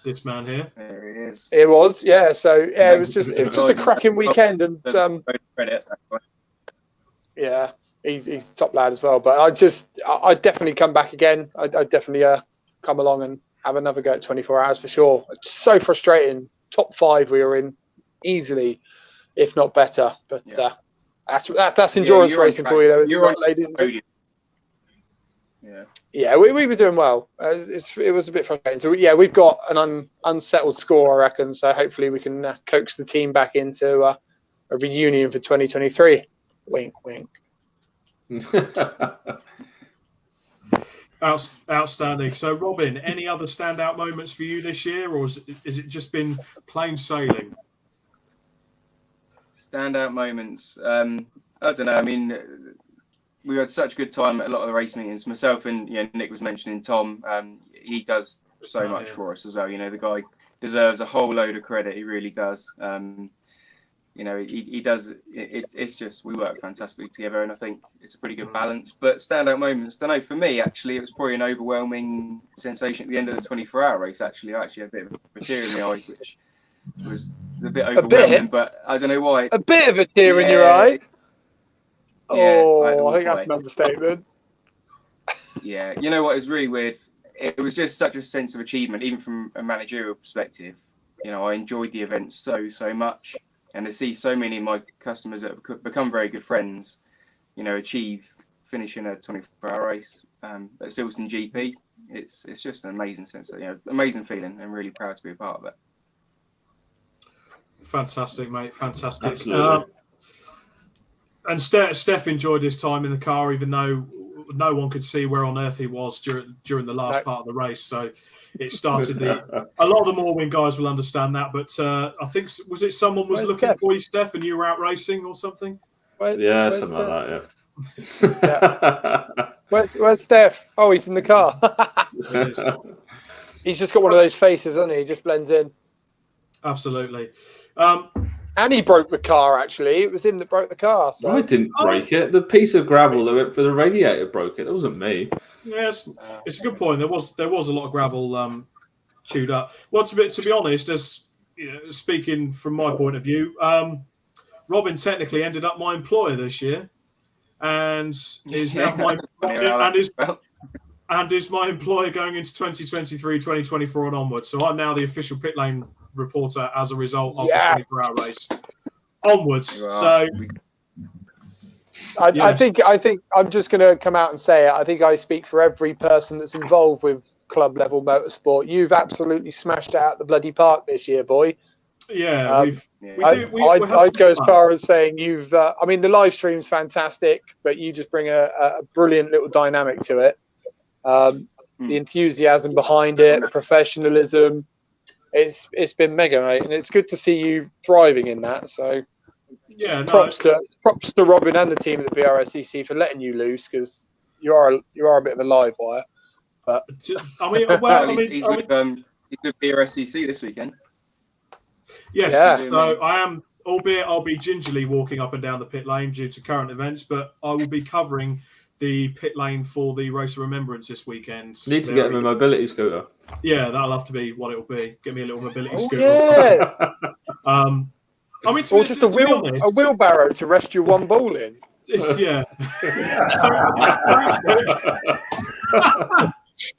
This man here. There he is. It was, yeah. So it was just a cracking weekend, and yeah, he's top lad as well. But I'd definitely come back again. I'd definitely come along and have another go at 24 hours for sure. It's so frustrating. Top 5 we were in easily, if not better. But that's endurance racing for you, though, isn't it, ladies? Yeah, we were doing well. It was a bit frustrating. So we've got an unsettled score, I reckon. So hopefully we can coax the team back into a reunion for 2023. Wink, wink. Outstanding. So, Robin, any other standout moments for you this year, or is it just been plain sailing? Standout moments. I don't know. I mean, we had such a good time at a lot of the race meetings. Myself and Nick was mentioning Tom. He does so much for us as well. You know, the guy deserves a whole load of credit. He really does. You know, he does. It's just we work fantastically together, and I think it's a pretty good balance. But standout moments, don't know. For me, actually, it was probably an overwhelming sensation at the end of the 24-hour race. Actually, I actually had a bit of a tear in the eye, which was a bit overwhelming. But I don't know why. A bit of a tear in your eye. I think that's an understatement. Yeah, you know what? It was really weird. It was just such a sense of achievement, even from a managerial perspective. You know, I enjoyed the event so much. And to see so many of my customers that have become very good friends, you know, achieve finishing a 24-hour race at Silverstone GP, it's just an amazing sense of, amazing feeling. I'm really proud to be a part of it. Fantastic, mate. Fantastic. Absolutely. And Steph enjoyed his time in the car, even though no one could see where on earth he was during the last part of the race. So it started a lot of the Morwin guys will understand that, but I think was it someone was looking for you, Steph, and you were out racing or something? Where's something Steph? Like that. Yeah. Where's Steph? Oh, he's in the car. He's just got one of those faces, hasn't he? He just blends in. Absolutely. And he broke the car, actually. It was him that broke the car. So. I didn't break it. The piece of gravel that went for the radiator broke it. That wasn't me. Yes, it's a good point. There was a lot of gravel chewed up. Well, to be honest, as speaking from my point of view, Robin technically ended up my employer this year, and is now my and is my employer going into 2023, 2024 and onwards. So I'm now the official pit lane reporter as a result of the 24-hour race onwards. So I think I'm just going to come out and say it. I think I speak for every person that's involved with club level motorsport. You've absolutely smashed it out the bloody park this year, boy. Yeah, I'd go as far as saying you've. I mean, the live stream's fantastic, but you just bring a brilliant little dynamic to it. The enthusiasm behind it, the professionalism. It's been mega, mate, and it's good to see you thriving in that. So, props to Robin and the team at the BRSCC for letting you loose, because you are a bit of a live wire. But I mean, he's with BRSCC this weekend. Yes, so I am, albeit I'll be gingerly walking up and down the pit lane due to current events, but I will be covering the pit lane for the Race of Remembrance this weekend. Need to get him a mobility scooter. Yeah, that'll have to be what it'll be. Get me a little mobility scooter. Yeah. I mean, or just a wheelbarrow to rest your one ball in. Yeah.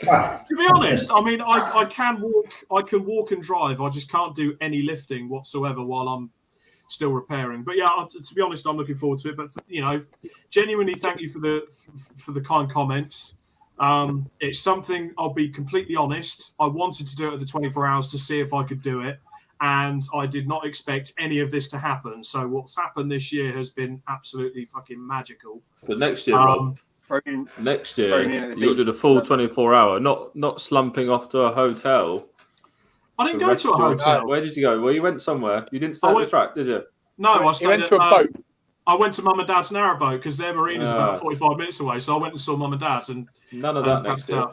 To be honest, I mean, I can walk and drive. I just can't do any lifting whatsoever while I'm still repairing. But yeah, to be honest, I'm looking forward to it. But genuinely, thank you for the kind comments. It's something, I'll be completely honest, I wanted to do it at the 24 hours to see if I could do it, and I did not expect any of this to happen. So what's happened this year has been absolutely fucking magical. But next year, Rob, next year you'll do the full 24 hour, not slumping off to a hotel. I didn't go to a hotel. Where did you go? Well, you went somewhere. You didn't stay at the track, did you? No, I went to a boat. I went to Mum and Dad's narrowboat because their marina's about 45 minutes away. So I went and saw Mum and Dad. And none of that next year.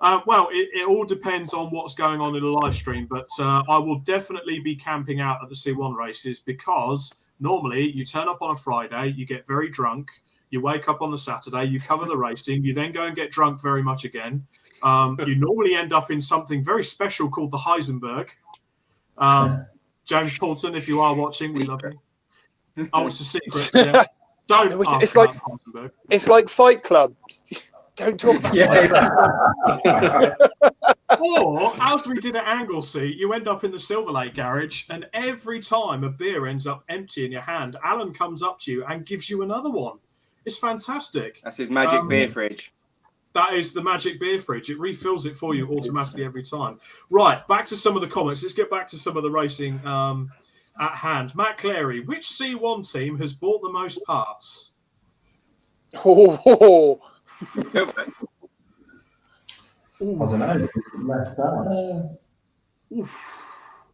Well, it all depends on what's going on in the live stream. But I will definitely be camping out at the C1 races, because normally you turn up on a Friday, you get very drunk, you wake up on the Saturday, you cover the racing, you then go and get drunk very much again. You normally end up in something very special called the Heisenberg. James Paulton, if you are watching, we love you. Oh, it's a secret. Yeah. Don't ask about Heisenberg. It's like Fight Club. Don't talk about it. Or, as we did at Anglesey, you end up in the Silverlake garage, and every time a beer ends up empty in your hand, Alan comes up to you and gives you another one. It's fantastic. That's his magic beer fridge. That is the magic beer fridge. It refills it for you automatically every time. Right, back to some of the comments. Let's get back to some of the racing at hand. Matt Clary, which C1 team has bought the most parts? Oh. I don't know. Left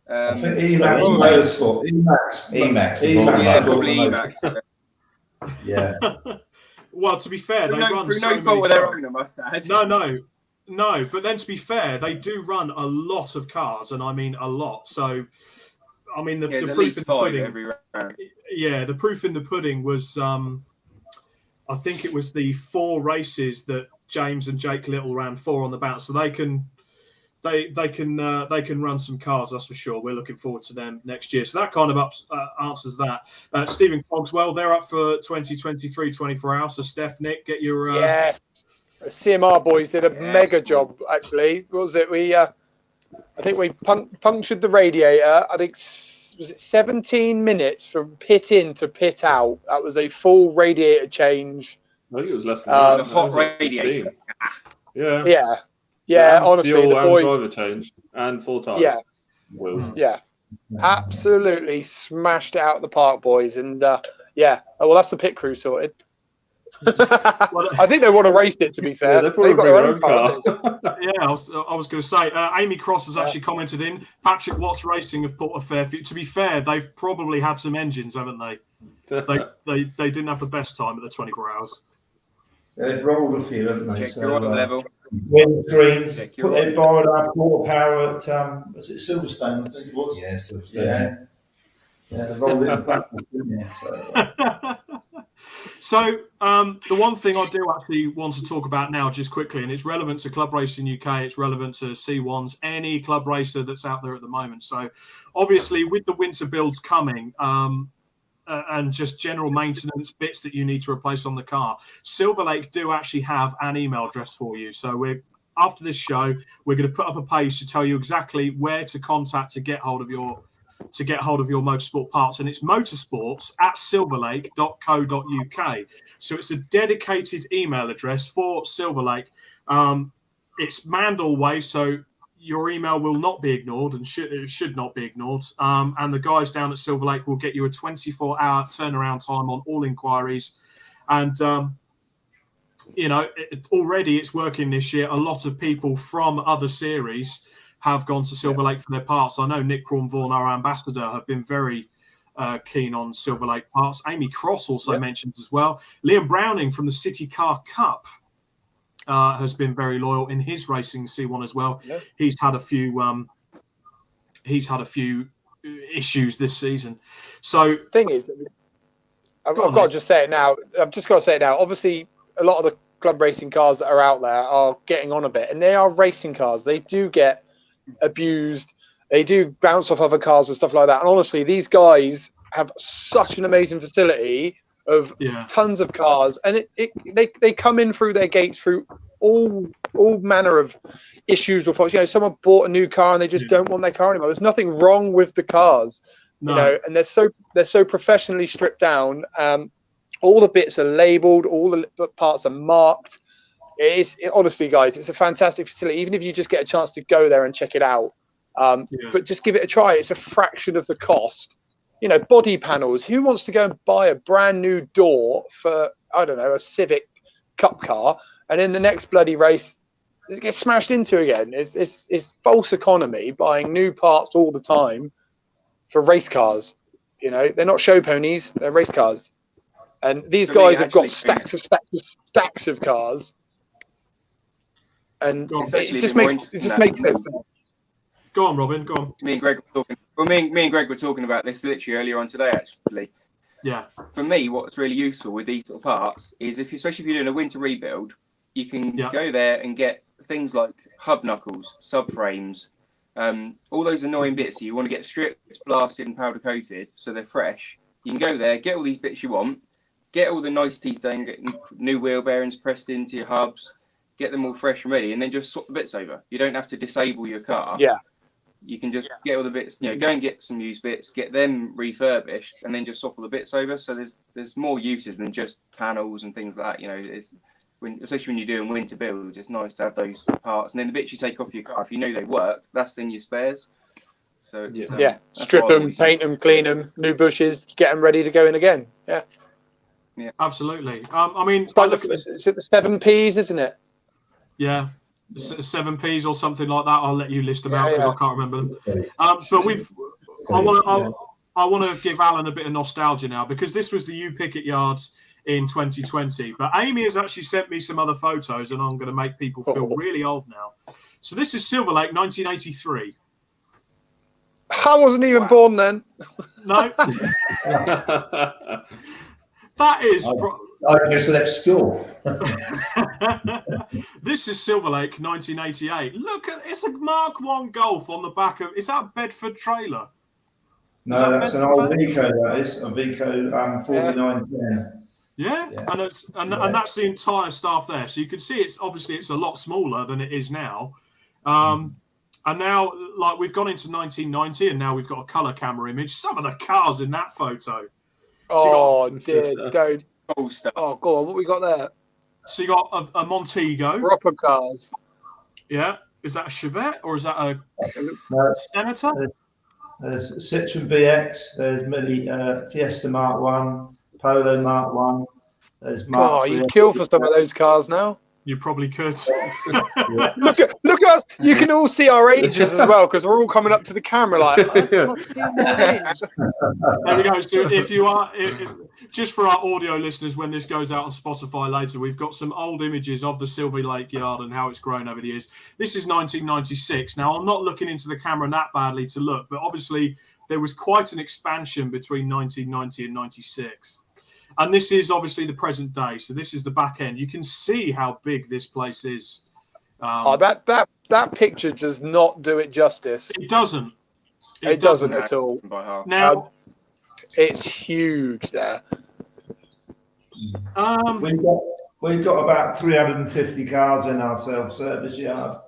I think Emax Motorsport. Emax. Probably Emax. Yeah. Well, to be fair, they run through no fault of their own, I must add. No. But then, to be fair, they do run a lot of cars, and I mean a lot. So, I mean, the proof in the pudding. Every round. Yeah, the proof in the pudding was, I think it was the 4 races that James and Jake Little ran 4 on the bounce, so they can run some cars, that's for sure. We're looking forward to them next year. So that kind of answers that. Stephen Cogswell, they're up for 2023 24 hours. So Steph, Nick, get your yes. CMR boys did a mega job, actually. What was it? I think we punctured the radiator. I think was it 17 minutes from pit in to pit out. That was a full radiator change. I think it was less than that. A hot radiator. Yeah, honestly, fuel the boys and driver change and 4 tires. Yeah, wheels. Yeah, absolutely smashed it out of the park, boys. And well, that's the pit crew sorted. I think they want to race it. To be fair, they've got their own car. Yeah, I was going to say. Aimee Cross has actually commented in. Patrick Watts Racing have bought a fair few. To be fair, they've probably had some engines, haven't they? They didn't have the best time at the 24 hours. They've rolled a few, haven't they? Check your level. Windscreens, they borrowed our water power at was it Silverstone? I think it was. Yeah, Silverstone. Yeah, they rolled it in practice, didn't they? So the one thing I do actually want to talk about now, just quickly, and it's relevant to Club Racing UK, it's relevant to C1s, any club racer that's out there at the moment. So obviously with the winter builds coming, and just general maintenance bits that you need to replace on the car, Silverlake do actually have an email address for you. So after this show, we're going to put up a page to tell you exactly where to contact to get hold of your motorsport parts, and it's motorsports@silverlake.co.uk. So it's a dedicated email address for Silverlake. It's manned always, so your email will not be ignored and should not be ignored. And the guys down at Silverlake will get you a 24-hour turnaround time on all inquiries. And already it's working this year. A lot of people from other series have gone to Silverlake for their parts. I know Nick Cronvaughan, our ambassador, have been very keen on Silverlake parts. Aimee Cross also mentions as well. Liam Browning from the City Car Cup has been very loyal in his racing C1 as well. Yeah. He's had a few issues this season. So thing is, I've got to just say it now. I've just got to say it now. Obviously, a lot of the club racing cars that are out there are getting on a bit, and they are racing cars. They do get abused. They do bounce off other cars and stuff like that. And honestly, these guys have such an amazing facility of tons of cars, and they come in through their gates through all manner of issues with folks. Someone bought a new car and they just don't want their car anymore. There's nothing wrong with the cars, and they're so professionally stripped down. All the bits are labeled, all the parts are marked. Honestly, guys, it's a fantastic facility. Even if you just get a chance to go there and check it out, but just give it a try. It's a fraction of the cost. Body panels. Who wants to go and buy a brand new door for, I don't know, a Civic Cup car, and in the next bloody race it gets smashed into again? It's false economy buying new parts all the time for race cars. They're not show ponies, they're race cars. And these guys have got stacks of cars. And it just makes sense. Go on, Robin. Go on. Me and Greg were talking about this literally earlier on today, actually. Yeah. For me, what's really useful with these sort of parts is especially if you're doing a winter rebuild, you can go there and get things like hub knuckles, subframes, all those annoying bits that you want to get stripped, blasted, and powder coated so they're fresh. You can go there, get all these bits you want, get all the niceties done, get new wheel bearings pressed into your hubs, get them all fresh and ready, and then just swap the bits over. You don't have to disable your car. Yeah. You can just get all the bits, go and get some used bits, get them refurbished, and then just swap all the bits over. So there's more uses than just panels and things like that. Especially when you're doing winter builds, it's nice to have those parts. And then the bits you take off your car, if you know they worked, that's then your spares. So strip them, paint them, clean them, new bushes, get them ready to go in again. Yeah. Yeah, absolutely. I mean, is it the 7 Ps, isn't it? Yeah. 7 Ps or something like that. I'll let you list them out because I can't remember them. But I want to give Alan a bit of nostalgia now, because this was the U Pickett Yards in 2020. But Aimee has actually sent me some other photos, and I'm going to make people feel really old now. So this is Silverlake, 1983. I wasn't even born then. No. That is. I just left school. This is Silverlake, 1988. Look at it's a Mark I Golf on the back of. Is that a Bedford trailer? No, that's an old Vico. That is a Vico 4910. Yeah, and that's the entire staff there. So you can see it's a lot smaller than it is now. And now, like, we've gone into 1990, and now we've got a color camera image. Some of the cars in that photo. Don't. Oh, go on. What we got there? So you got a Montego. Proper cars. Yeah. Is that a Chevette or is that a Senator? There's Citroen BX. There's Mini Fiesta Mark 1, Polo Mark 1. There's Mark 3. You kill for some of those cars now. You probably could. Look at us. You can all see our ages as well, because we're all coming up to the camera like, I'm not seeing my age. There we go. So if you are, just for our audio listeners, when this goes out on Spotify later, we've got some old images of the Silverlake yard and how it's grown over the years. This is 1996. Now, I'm not looking into the camera that badly to look, but obviously there was quite an expansion between 1990 and 96. And this is obviously the present day. So this is the back end. You can see how big this place is. That picture does not do it justice. It doesn't. It doesn't at all. Now, It's huge there. We've got about 350 cars in our self-service yard.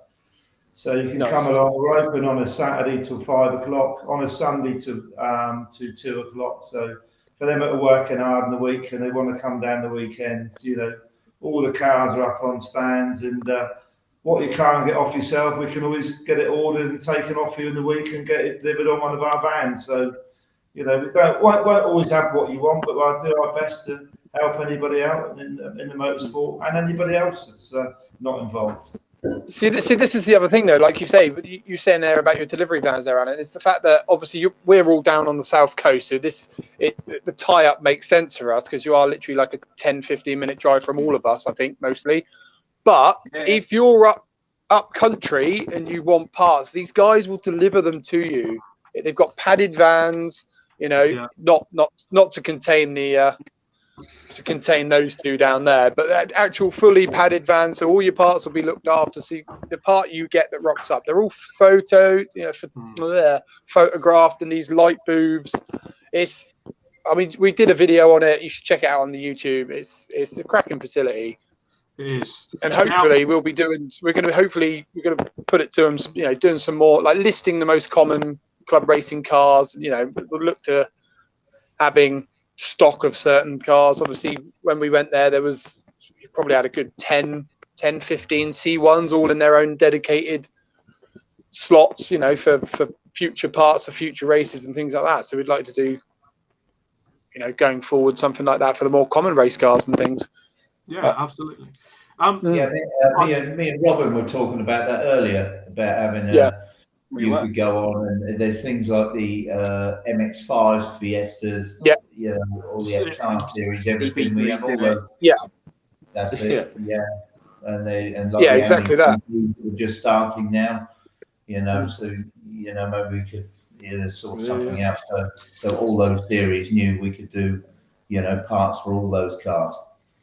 So you can come along. We're open on a Saturday till 5 o'clock, on a Sunday to 2 o'clock. So for them that are working hard in the week and they want to come down the weekends, you know, all the cars are up on stands, and what you can't get off yourself, we can always get it ordered and taken off you in the week and get it delivered on one of our vans. So, you know, we won't always have what you want, but we'll do our best to help anybody out in the motorsport and anybody else that's not involved. See, this is the other thing, though. Like you say, you're saying there about your delivery vans there, Alan. It's the fact that obviously we're all down on the south coast, so the tie-up makes sense for us because you are literally like a 10-15 minute drive from all of us, I think, mostly. But if you're up country and you want parts, these guys will deliver them to you. They've got padded vans, you know, not to contain those two down there, but actual fully padded vans, so all your parts will be looked after. See, the part you get that rocks up, they're all photographed in these light booths. I mean, we did a video on it. You should check it out on the YouTube. It's a cracking facility. It is, and hopefully we're going to put it to them, you know, doing some more, like listing the most common club racing cars. You know, we'll look to having stock of certain cars. Obviously, when we went there, you probably had a good 10, 15 C1s all in their own dedicated slots, you know, for future parts of future races and things like that. So we'd like to do, you know, going forward, something like that for the more common race cars and things. Yeah, absolutely. Me and Robin were talking about that earlier, about having you could go on, and there's things like the MX-5s, Fiestas, you know, all the XR series, everything. We have all those. That's it. And like exactly that. We're just starting now, you know, so you know maybe we could sort something out. So all those series new, we could do, you know, parts for all those cars.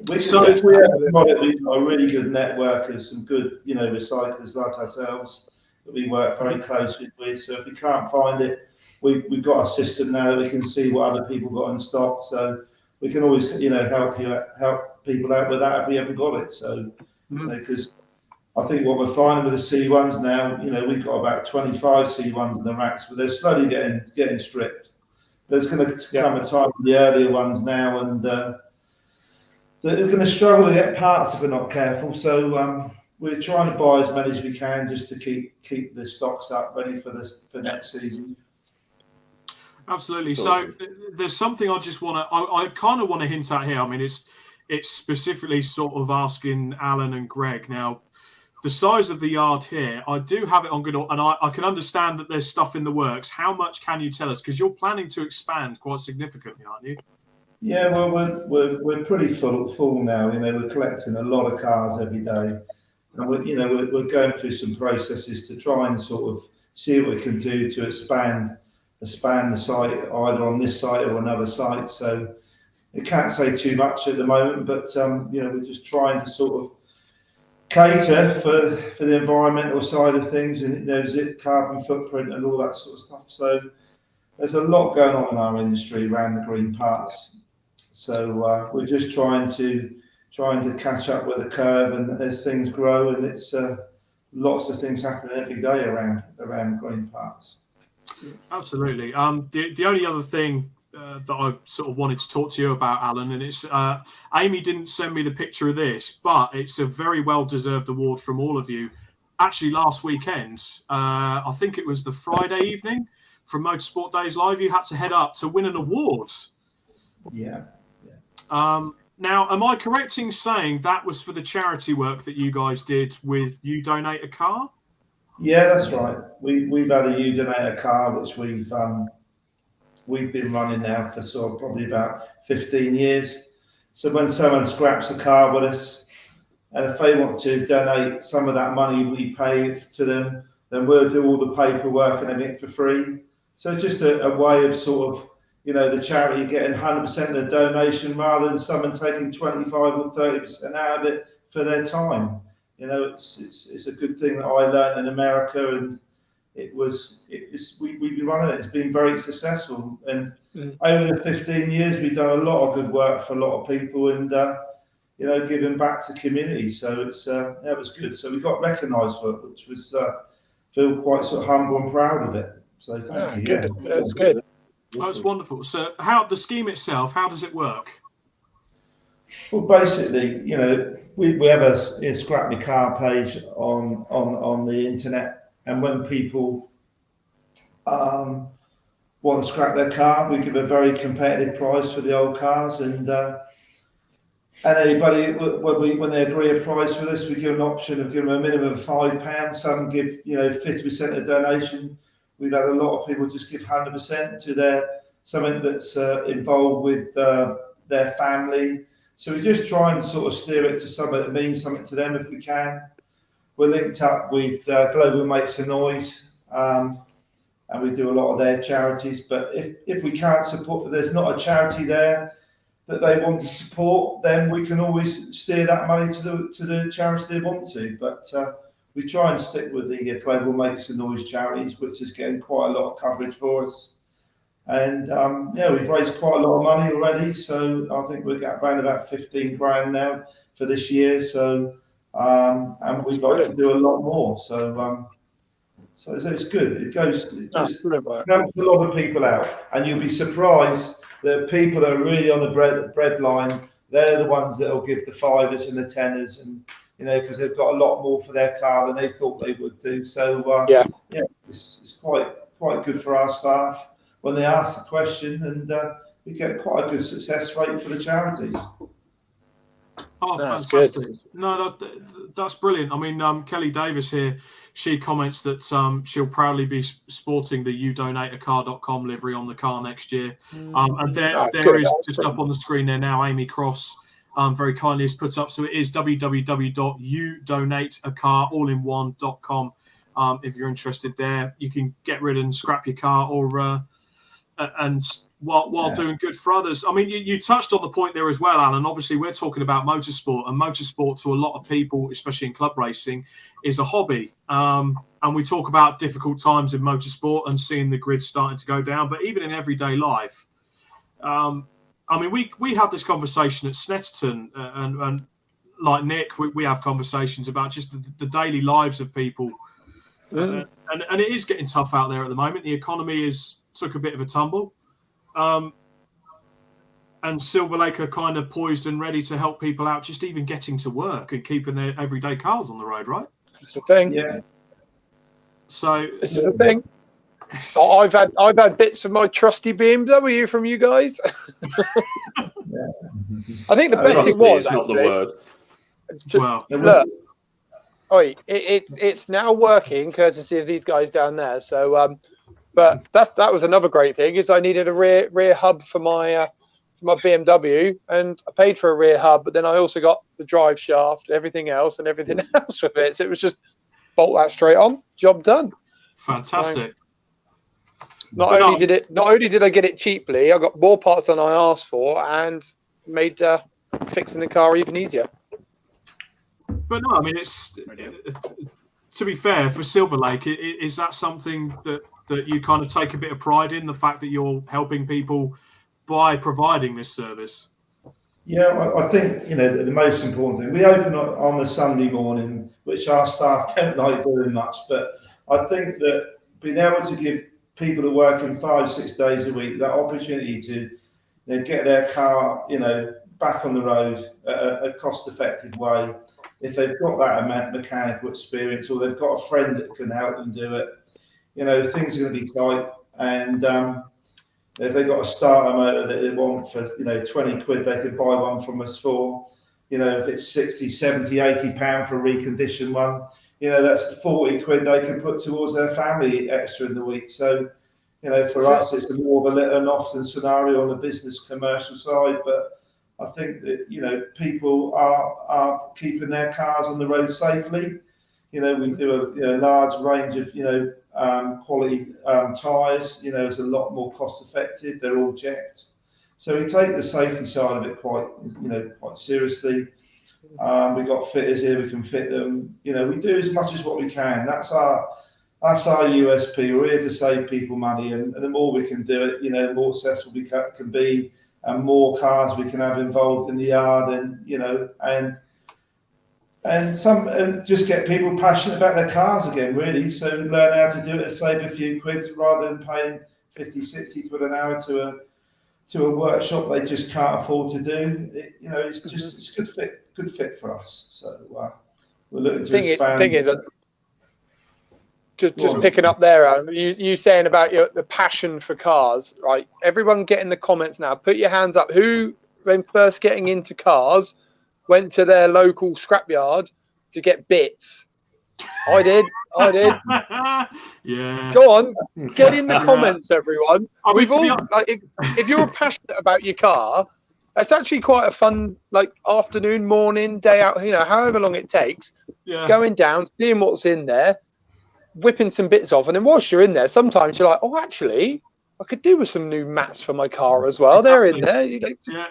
We've got a really good network of some good, you know, recyclers like ourselves that we work very closely with. So if we can't find it, we've got a system now that we can see what other people got in stock. So we can always, you know, help people out with that if we haven't got it. So because I think what we're finding with the C1s now, you know, we've got about 25 C1s in the racks, but they're slowly getting stripped. There's going to come a time with the earlier ones now, and they're going to struggle to get parts if we're not careful. So we're trying to buy as many as we can just to keep the stocks up ready for next season. Absolutely. So there's something I just want to, I kind of want to hint at here. I mean, it's specifically sort of asking Alan and Greg. Now, the size of the yard here, I do have it on good, and I can understand that there's stuff in the works. How much can you tell us? Because you're planning to expand quite significantly, aren't you? Yeah, well, we're pretty full now. You know, we're collecting a lot of cars every day, and we're going through some processes to try and sort of see what we can do to expand the site, either on this site or another site. So I can't say too much at the moment, but you know, we're just trying to sort of cater for the environmental side of things, and there's carbon footprint and all that sort of stuff. So there's a lot going on in our industry around the green parts. So we're just trying to catch up with the curve, and as things grow, and it's lots of things happening every day around green parts. Absolutely. The only other thing that I sort of wanted to talk to you about, Alan, and it's Aimee didn't send me the picture of this, but it's a very well-deserved award from all of you. Actually, last weekend, I think it was the Friday evening from Motorsport Days Live, you had to head up to win an award. Yeah. Now, am I correct in saying that was for the charity work that you guys did with You Donate a Car? Yeah, that's right. We've had a You Donate a Car, which we've been running now for sort of probably about 15 years. So when someone scraps a car with us, and if they want to donate some of that money we pay to them, then we'll do all the paperwork and everything for free. So it's just a way of sort of, you know, the charity getting 100% of the donation rather than someone taking 25 or 30% out of it for their time. You know, it's a good thing that I learned in America, and we've been running it. It's been very successful, and over the 15 years, we've done a lot of good work for a lot of people, and giving back to community. So it was good. So we got recognised for it, which was feel quite sort of humble and proud of it. So thank you. Good. That's good. That's wonderful. So, how the scheme itself? How does it work? Well, basically, we have a Scrap My Car page on the internet, and when people want to scrap their car, we give a very competitive price for the old cars, and anybody when they agree a price with us, we give an option of giving them a minimum of £5. Some give 50% of donation. We've had a lot of people just give 100% to something that's involved with their family. So we just try and sort of steer it to something that means something to them if we can. We're linked up with Global Makes a Noise, and we do a lot of their charities. But if we can't support, if there's not a charity there that they want to support, then we can always steer that money to the charity they want to. But we try and stick with the Global Makes a Noise charities, which is getting quite a lot of coverage for us. And we've raised quite a lot of money already, so I think we're getting around about 15 grand now for this year. So and we'd like to do a lot more. So it's good. It helps a lot of people out, and you'll be surprised that people that are really on the bread line, they're the ones that will give the fivers and the tenors, and because they've got a lot more for their car than they thought they would do. So it's quite good for our staff when they ask the question, and we get quite a good success rate for the charities. Oh, fantastic! No, that's brilliant. I mean, Kelly Davis here, she comments that she'll proudly be sporting the udonateacar.com livery on the car next year. And there is just up on the screen there now. Aimee Cross very kindly has put up. So it is www.udonateacar.com. If you're interested there, you can get rid and scrap your car, or while doing good for others. I mean, you touched on the point there as well, Alan. Obviously, we're talking about motorsport, and motorsport to a lot of people, especially in club racing, is a hobby. And we talk about difficult times in motorsport and seeing the grid starting to go down. But even in everyday life, I mean, we have this conversation at Snetterton, and like Nick, we have conversations about just the daily lives of people. And it is getting tough out there at the moment. The economy took a bit of a tumble. And Silverlake are kind of poised and ready to help people out, just even getting to work and keeping their everyday cars on the road, right? This is the thing. Yeah. So this is the thing. I've had bits of my trusty BMW from you guys. I think the best thing was not the word. Well, look, it's now working courtesy of these guys down there. So, but that was another great thing, is I needed a rear hub for my BMW, and I paid for a rear hub, but then I also got the drive shaft, everything else with it. So it was just bolt that straight on, job done. Fantastic. Not only did I get it cheaply, I got more parts than I asked for, and made fixing the car even easier. But no, I mean, it's to be fair for Silverlake, is that something that you kind of take a bit of pride in, the fact that you're helping people by providing this service? Yeah, I think the most important thing, we open on the Sunday morning, which our staff don't like doing much, but I think that being able to give people that work in 5-6 days a week that opportunity to get their car back on the road a cost-effective way, if they've got that mechanical experience, or they've got a friend that can help them do it, things are going to be tight. And if they've got a starter motor that they want for 20 quid, they could buy one from us for. If it's 60, 70, 80 pound for a reconditioned one, that's 40 quid they can put towards their family extra in the week. So for us, it's more of an often scenario on the business commercial side, but I think that people are keeping their cars on the road safely. We do a large range of quality tyres. It's a lot more cost effective. They're all checked, so we take the safety side of it quite seriously. We've got fitters here; we can fit them. We do as much as what we can. That's our That's our USP. We're here to save people money, and the more we can do it, you know, the more successful we can be, and more cars we can have involved in the yard, and you know, and just get people passionate about their cars again, really. So learn how to do it and save a few quid rather than paying 50, 60 quid an hour to a workshop they just can't afford to do. You know, it's just it's good fit for us. So we're looking to expand. Thing is, just picking up there, Alan, you saying about the passion for cars, right? Everyone get in the comments now. Put your hands up. Who, when first getting into cars, went to their local scrapyard to get bits? I did. Yeah. Go on, get in the comments, everyone. We've all, if you're passionate about your car, that's actually quite a fun, like, afternoon, morning, day out. You know, however long it takes. Yeah. Going down, seeing what's in there, whipping some bits off, and then whilst you're in there, sometimes you're like, oh, actually, I could do with some new mats for my car as well. Exactly. They're in there. Yeah.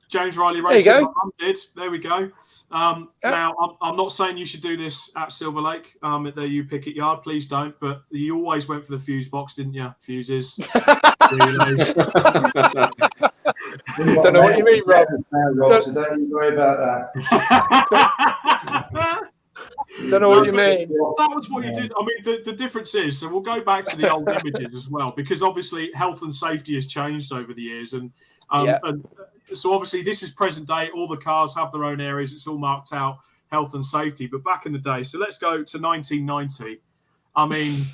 James Riley Racing, my mum did. There we go. Now, I'm not saying you should do this at Silverlake, at the U Picket Yard. Please don't. But you always went for the fuse box, didn't you? Fuses. Don't know what you mean, Rob. So don't worry about that. Don't know what you mean. That was what you did. I mean, the difference is, so we'll go back to the old images as well, because obviously health and safety has changed over the years. And so obviously this is present day. All the cars have their own areas. It's all marked out, health and safety. But back in the day, so let's go to 1990. I mean,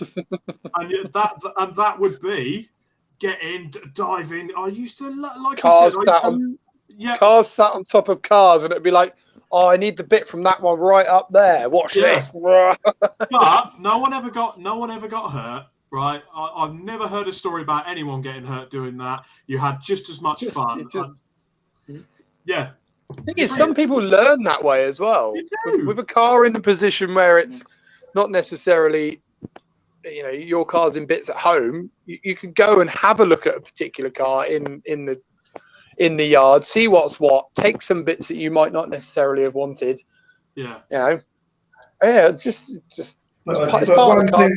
and that would be get in, dive in. I used to, like cars you said, cars sat on top of cars, and it'd be like, oh, I need the bit from that one right up there. Watch this. But no one ever got hurt, right? I've never heard a story about anyone getting hurt doing that. You had just as much fun. Yeah. The thing is, some people learn that way as well. With a car in a position where it's not necessarily, you know, your car's in bits at home, you can go and have a look at a particular car in the yard, see what's what, take some bits that you might not necessarily have wanted. Yeah. You know. Yeah, it's just But one thing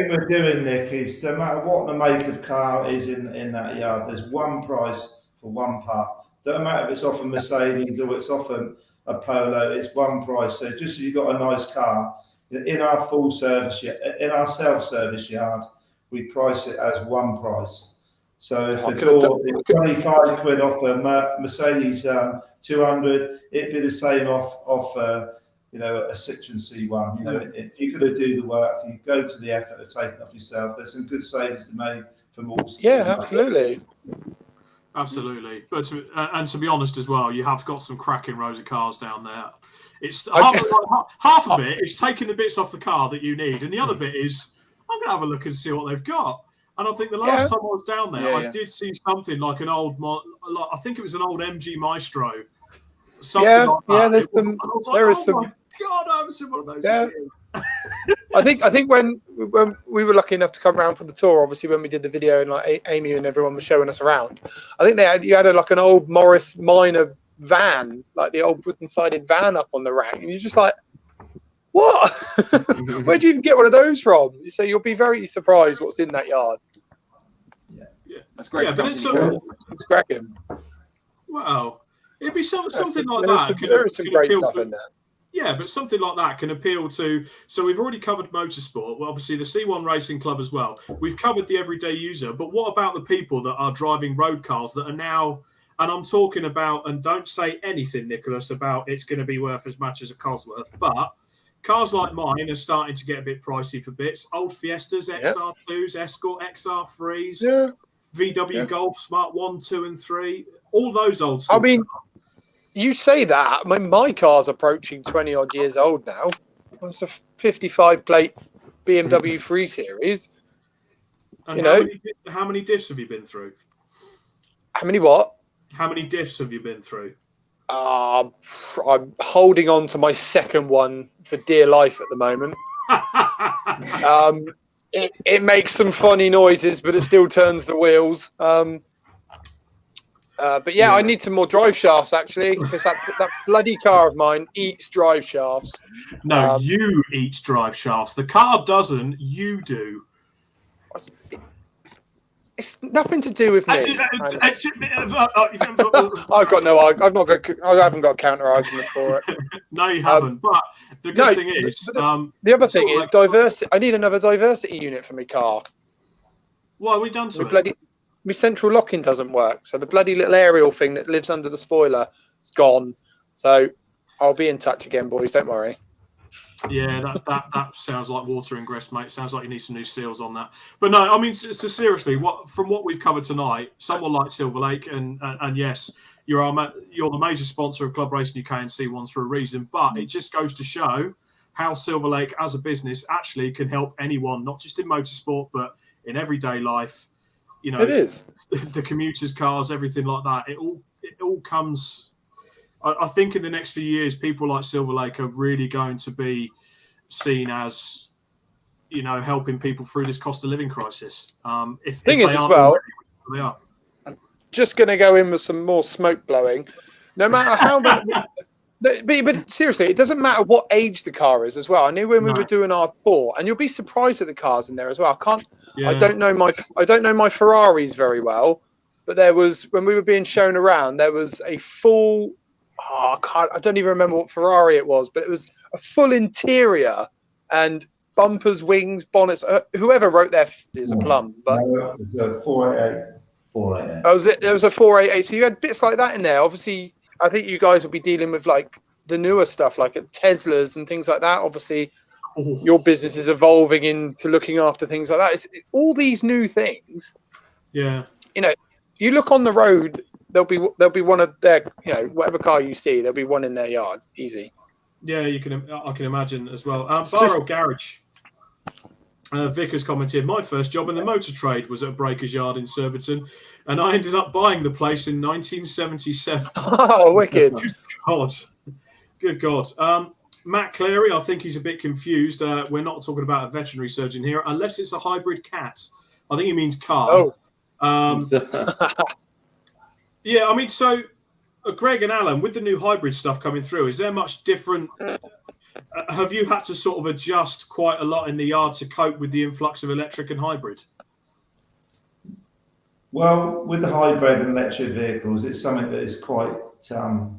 we're doing, Nick, is no matter what the make of car is in that yard, there's one price for one part. Don't matter if it's off a Mercedes or it's off a Polo, it's one price. So just as you've got a nice car, in our full service, in our self-service yard, we price it as one price. So if the door is 25 quid off a Mercedes 200, it'd be the same off you know, a Citroen C1. You know, if you're going to do the work, you go to the effort of taking off yourself. There's some good savings to make from all. Yeah, absolutely. Absolutely. But to be honest as well, you have got some cracking rows of cars down there. It's half of it is taking the bits off the car that you need, and the other bit is I'm going to have a look and see what they've got. And I think the last time I was down there, I did see something like an old, I think it was an old MG Maestro. Something like that. There is some. God, I haven't seen one of those. Yeah. I think when we were lucky enough to come around for the tour, obviously when we did the video and like Aimee and everyone was showing us around, I think you had like an old Morris Minor van, like the old wooden-sided van up on the rack, and you're just like, what? Where do you even get one of those from? So you'll be very surprised what's in that yard. Yeah, that's great. Yeah, it's cracking. Wow, it'd be something like that. There is some great stuff in there. Yeah, but something like that can appeal to. So we've already covered motorsport. Well, obviously the C1 Racing Club as well. We've covered the everyday user. But what about the people that are driving road cars that are now? And I'm talking about. And don't say anything, Nicholas, about it's going to be worth as much as a Cosworth. But cars like mine are starting to get a bit pricey for bits. Old Fiestas, XR2s, Escort XR3s, VW Golf Smart 1, 2, and 3. All those old school. I mean. You say that. I mean, my car's approaching 20 odd years old now. It's a 55 plate BMW 3 Series. And how many diffs have you been through? How many what? How many diffs have you been through? I'm holding on to my second one for dear life at the moment. It makes some funny noises, but it still turns the wheels. But yeah, I need some more drive shafts actually, because that bloody car of mine eats drive shafts. No, you eat drive shafts. The car doesn't. You do. It's nothing to do with me. I've got no. I haven't got a counter argument for it. No, you haven't. But the good thing is, the other thing is diversity. I need another diversity unit for my car. What have we done to it? My central locking doesn't work, so the bloody little aerial thing that lives under the spoiler is gone. So I'll be in touch again, boys. Don't worry. Yeah, that sounds like water ingress, mate. Sounds like you need some new seals on that. But no, I mean, so seriously, from what we've covered tonight, someone like Silverlake, and yes, you're the major sponsor of Club Racing UK and C1s for a reason. But it just goes to show how Silverlake as a business actually can help anyone, not just in motorsport, but in everyday life. You know, it is the commuters' cars, everything like that. It all comes. I think in the next few years, people like Silverlake are really going to be seen as, you know, helping people through this cost of living crisis. If they as aren't well, already, they are. I'm just going to go in with some more smoke blowing. No matter how many, but seriously, it doesn't matter what age the car is as well. I knew when we were doing our tour, and you'll be surprised at the cars in there as well. I don't know my Ferraris very well, but there was, when we were being shown around, there was a full. I don't even remember what Ferrari it was, but it was a full interior and bumpers, wings, bonnets. Whoever wrote that is a plum. But 488. Oh, was it? There was a 488. So you had bits like that in there. Obviously, I think you guys will be dealing with like the newer stuff, like at Teslas and things like that. Obviously, your business is evolving into looking after things like that. All these new things. Yeah. You know, you look on the road. There'll be one of their, you know, whatever car you see, there'll be one in their yard, easy. Yeah, I can imagine as well. Barrow Garage. Vic has commented, my first job in the motor trade was at a breaker's yard in Surbiton, and I ended up buying the place in 1977. Oh, wicked. Good God. Matt Clary, I think he's a bit confused. We're not talking about a veterinary surgeon here, unless it's a hybrid cat. I think he means car. Yeah, I mean, so Greg and Alan, with the new hybrid stuff coming through, is there much different? Have you had to sort of adjust quite a lot in the yard to cope with the influx of electric and hybrid? Well, with the hybrid and electric vehicles, it's something that is quite, how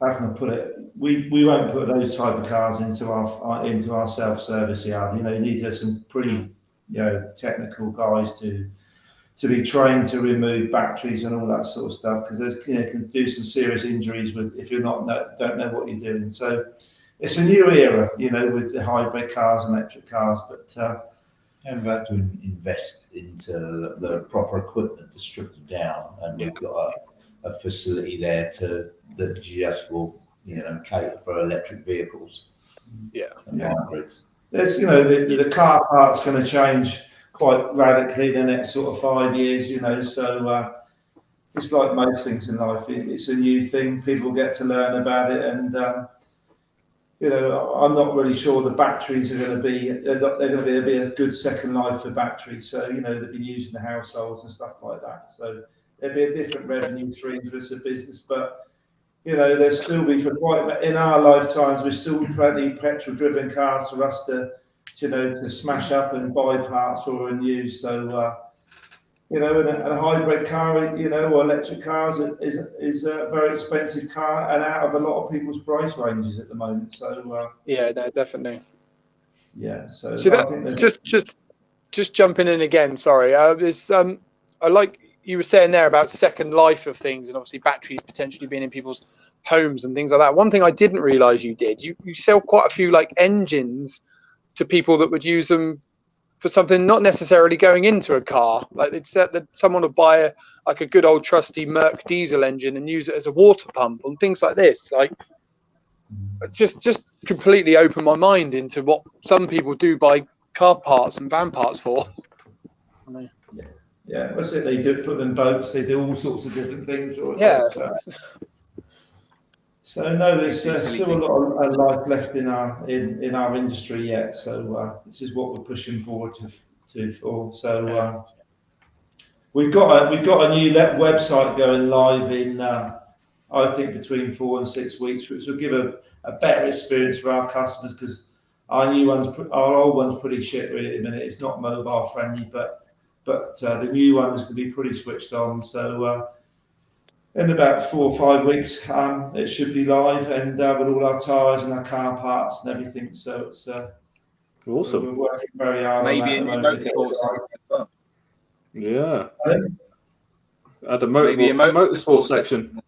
can I put it? We won't put those type of cars into our self-service yard. You know, you need some pretty, you know, technical guys to be trained to remove batteries and all that sort of stuff, because there's, you know, can do some serious injuries if you're don't know what you're doing. So it's a new era, you know, with the hybrid cars and electric cars, but and we've had to invest into the proper equipment to strip them down, and we've got a facility there that just will, you know, cater for electric vehicles. And hybrids. There's, you know, the car park's going to change quite radically the next sort of 5 years, you know, so it's like most things in life. It's a new thing. People get to learn about it, and you know, I'm not really sure the batteries are going to be. They're going to be a good second life for batteries. So, you know, they've been used in the households and stuff like that. So there'll be a different revenue stream for us as a business, but you know, there'll still be in our lifetimes, we're still plenty petrol-driven cars for us to smash up and buy parts for and use. So, you know, and a hybrid car, you know, or electric cars is a very expensive car and out of a lot of people's price ranges at the moment. So, yeah, no, definitely. Yeah. So that, I think just jumping in again. Sorry, I like you were saying there about second life of things, and obviously batteries potentially being in people's homes and things like that. One thing I didn't realize you did, you sell quite a few like engines to people that would use them for something not necessarily going into a car. Like they'd said that someone would buy a good old trusty Merc diesel engine and use it as a water pump and things like this. Like just completely opened my mind into what some people do buy car parts and van parts for. Yeah, that's it. They do put in boats. They do all sorts of different things. So no, there's still a lot of life left in our industry yet. So this is what we're pushing forward to. So we've got a new website going live in I think between 4 and 6 weeks, which will give a better experience for our customers, because our old one's pretty shit really at the minute. It's not mobile friendly, but the new one is going to be pretty switched on. So in about 4 or 5 weeks, it should be live, and with all our tyres and our car parts and everything. So it's awesome. We're working very hard. Maybe a new motorsport section as well. Yeah. Add a Maybe a motorsport section.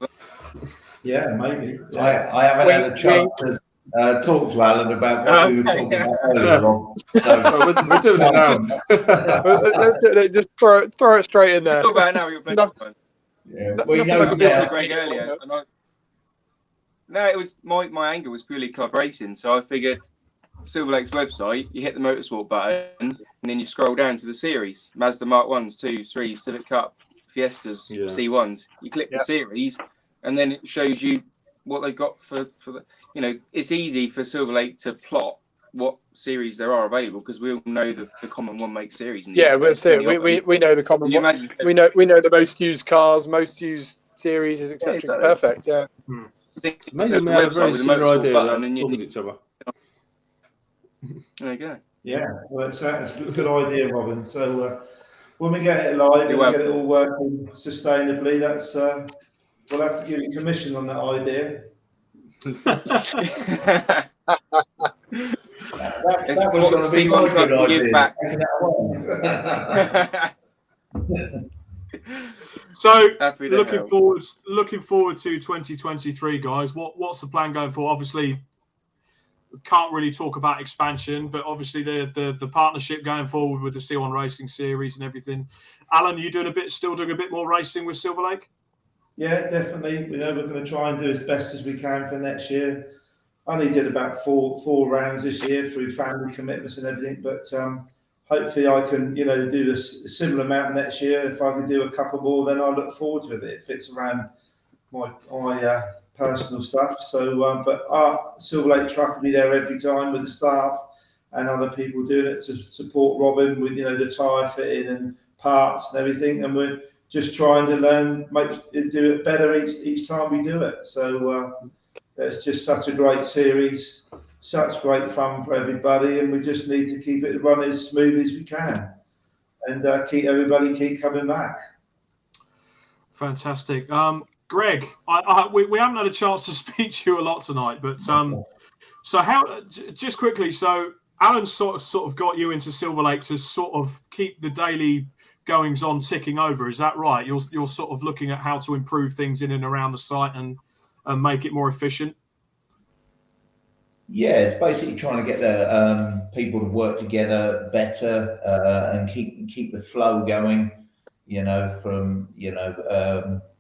Yeah, maybe. Yeah. I haven't had a chance to talk to Alan about what we were talking about earlier on. So we're doing it now. Let's do it. Just throw it straight in there. Talk about it now. You're playing. yeah, No- we nothing know like a business now. Greg earlier. No, it was my angle was purely club racing, so I figured Silverlake's website, you hit the motorsport button, and then you scroll down to the series: Mazda Mark 1s, 2s, 3s, Civic Cup, Fiestas, C1s. You click the series, and then it shows you what they've got for the. It's easy for Silverlake to plot what series there are available, because we all know the common one make series. We know the common one. We know the most used cars, most used series, etc. Exactly. Perfect. Yeah. It's amazing we have a very similar idea of talking to each other. There you go. Yeah, well, that's a good idea, Robin. So when we get it live and get it all working sustainably, that's we'll have to give you commission on that idea. It's what C1 Club can give back. So looking forward to 2023, guys. What's the plan going forward? Obviously, we can't really talk about expansion, but obviously the partnership going forward with the C1 Racing Series and everything. Alan, are you still doing a bit more racing with Silverlake? Yeah, definitely. We're going to try and do as best as we can for next year. I only did about four rounds this year through family commitments and everything, but hopefully I can, do a similar amount next year. If I can do a couple more, then I look forward to it. It fits around my personal stuff. So, but our Silverlake truck will be there every time with the staff and other people doing it to support Robin with, the tyre fitting and parts and everything. And we're just trying to learn, do it better each time we do it. So it's just such a great series, such great fun for everybody, and we just need to keep it running as smooth as we can, and keep coming back. Fantastic. Greg, we haven't had a chance to speak to you a lot tonight, but so how? Just quickly, so Alan sort of got you into Silverlake to sort of keep the daily goings on ticking over. Is that right? You're sort of looking at how to improve things in and around the site and make it more efficient. Yeah, it's basically trying to get the people to work together better and keep the flow going. From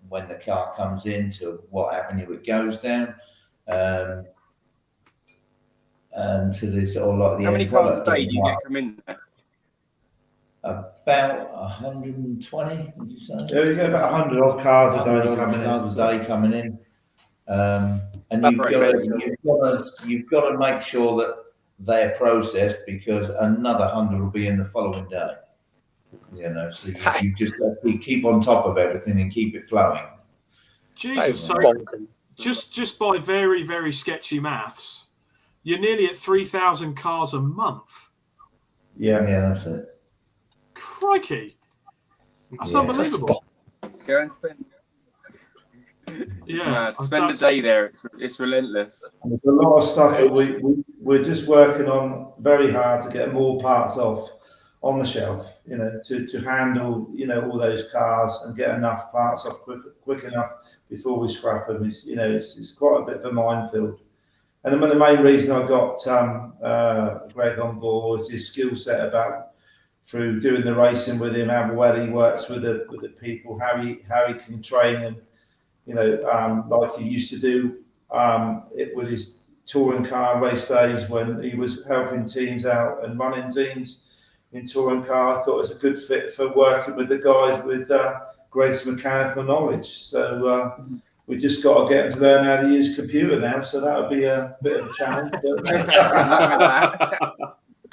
when the car comes in to what avenue it goes down, and to this or like the. How many cars a day do you get come in there? About 120, would you say? Yeah, you get about 100 odd cars a day coming in. And you've got to make sure that they're processed, because another 100 will be in the following day. So you just have to keep on top of everything and keep it flowing. Jesus, so just by very, very sketchy maths, you're nearly at 3,000 cars a month. Yeah, that's it. Crikey, that's unbelievable. Go and spend. Yeah, spend a day there. It's relentless. There's a lot of stuff that we're just working on very hard to get more parts off on the shelf, to handle, all those cars and get enough parts off quick enough before we scrap them. It's quite a bit of a minefield. And then the main reason I got Greg on board is his skill set through doing the racing with him, how well he works with the people, how he can train them. Like he used to do it with his touring car race days when he was helping teams out and running teams in touring car. I thought it was a good fit for working with the guys with Greg's mechanical knowledge. So we just got to get him to learn how to use computer now. So that would be a bit of a challenge.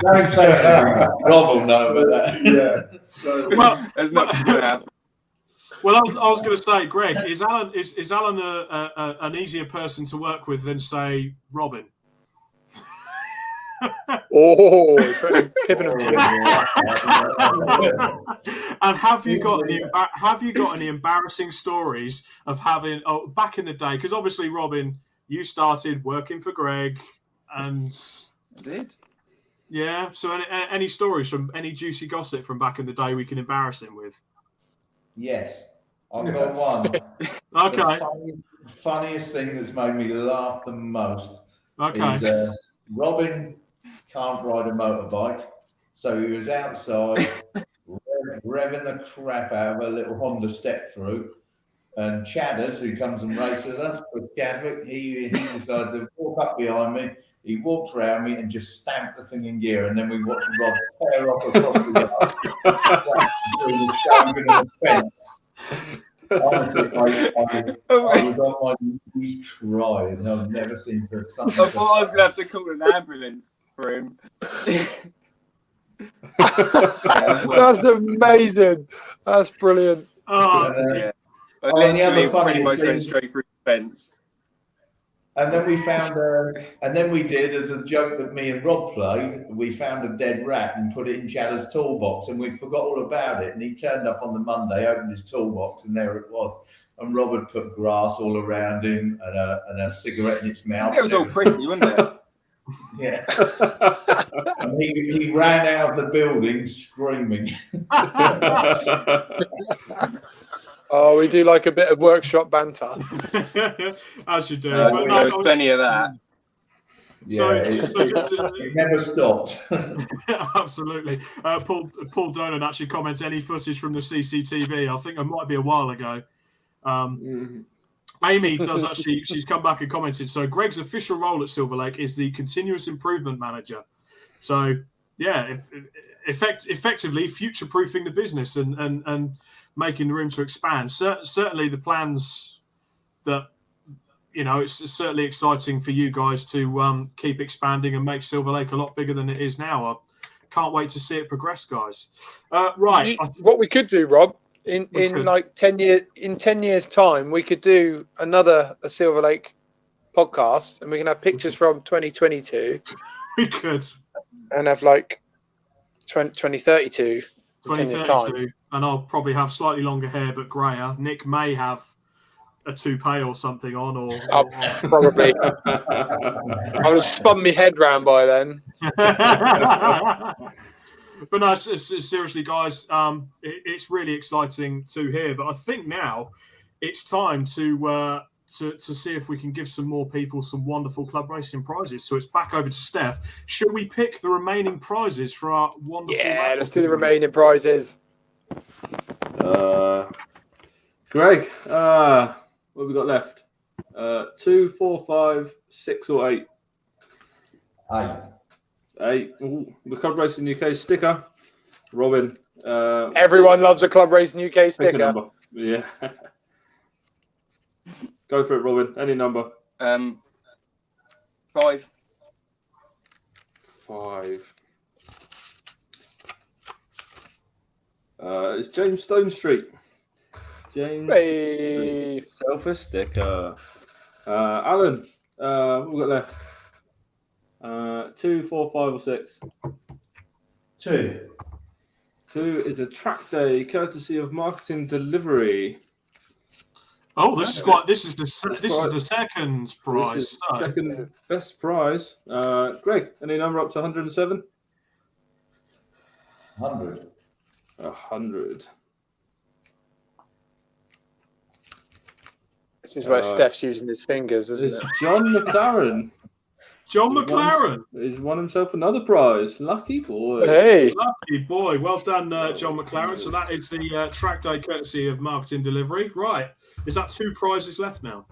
Don't say that. Rob will know about that. Yeah. So there's not going to happen. Well, I was going to say, Greg, is Alan an easier person to work with than, say, Robin? Oh, tipping him. And have you got any embarrassing stories of having back in the day? Because obviously, Robin, you started working for Greg, and I did. Yeah. So, any stories from any juicy gossip from back in the day we can embarrass him with? Yes, I've got one. Okay. The funniest thing that's made me laugh the most is Robin can't ride a motorbike, so he was outside revving the crap out of a little Honda step through. And Chadders, who comes and races us with Chadwick, he decided to walk up behind me. He walked around me and just stamped the thing in gear, and then we watched Rob tear off across the yard through the shaving of the fence. Honestly, I was on my knees crying. I've never seen something. I thought I was going to have to call an ambulance for him. That's amazing. That's brilliant. Oh, yeah. I literally pretty much went straight through the fence. And then we found, and then we did, as a joke that me and Rob played, we found a dead rat and put it in Chadder's toolbox, and we forgot all about it. And he turned up on the Monday, opened his toolbox, and there it was. And Rob had put grass all around him and a cigarette in its mouth. It was all pretty, wasn't it? Yeah. And he ran out of the building screaming. Oh, we do like a bit of workshop banter. As you do. There was plenty of that. Yeah, it never stopped. Absolutely. Paul Donan actually comments any footage from the CCTV. I think it might be a while ago. Aimee does actually. She's come back and commented. So Greg's official role at Silverlake is the continuous improvement manager. So yeah, effectively future-proofing the business and making the room to expand. Certainly the plans that, it's certainly exciting for you guys to keep expanding and make Silverlake a lot bigger than it is now. I can't wait to see it progress, guys. Right. What we could do, Rob, in like 10 years, in 10 years' time, we could do a Silverlake podcast, and we can have pictures from 2022. We could. And have like 2032. 2032, and I'll probably have slightly longer hair but greyer. Nick may have a toupee or something on, or probably. I would have spun my head round by then. But no, seriously, guys, it's really exciting to hear. But I think now it's time to see if we can give some more people some wonderful club racing prizes. So it's back over to Steph. Should we pick the remaining prizes for our wonderful? Yeah, let's do the remaining prizes. Greg, what have we got left? 2, 4, 5, 6, or 8? 8. Ooh, the Club Racing UK sticker. Robin. Everyone loves a Club Racing UK sticker. Yeah. Go for it, Robin. Any number. 5. 5. It's James Stone Street. James. Hey. Self sticker. Alan. What have we got left? 2, 4, 5, or 6. 2. 2 is a track day, courtesy of Marketing Delivery. Oh, this is the second prize. Second best prize. Greg, any number up to 107? 100. 100. This is where Steph's using his fingers, isn't it? John McLaren. John McLaren. He's won himself another prize. Lucky boy. Hey. Lucky boy. Well done, John McLaren. So that is the track day courtesy of Marketing Delivery. Right. Is that 2 prizes left now?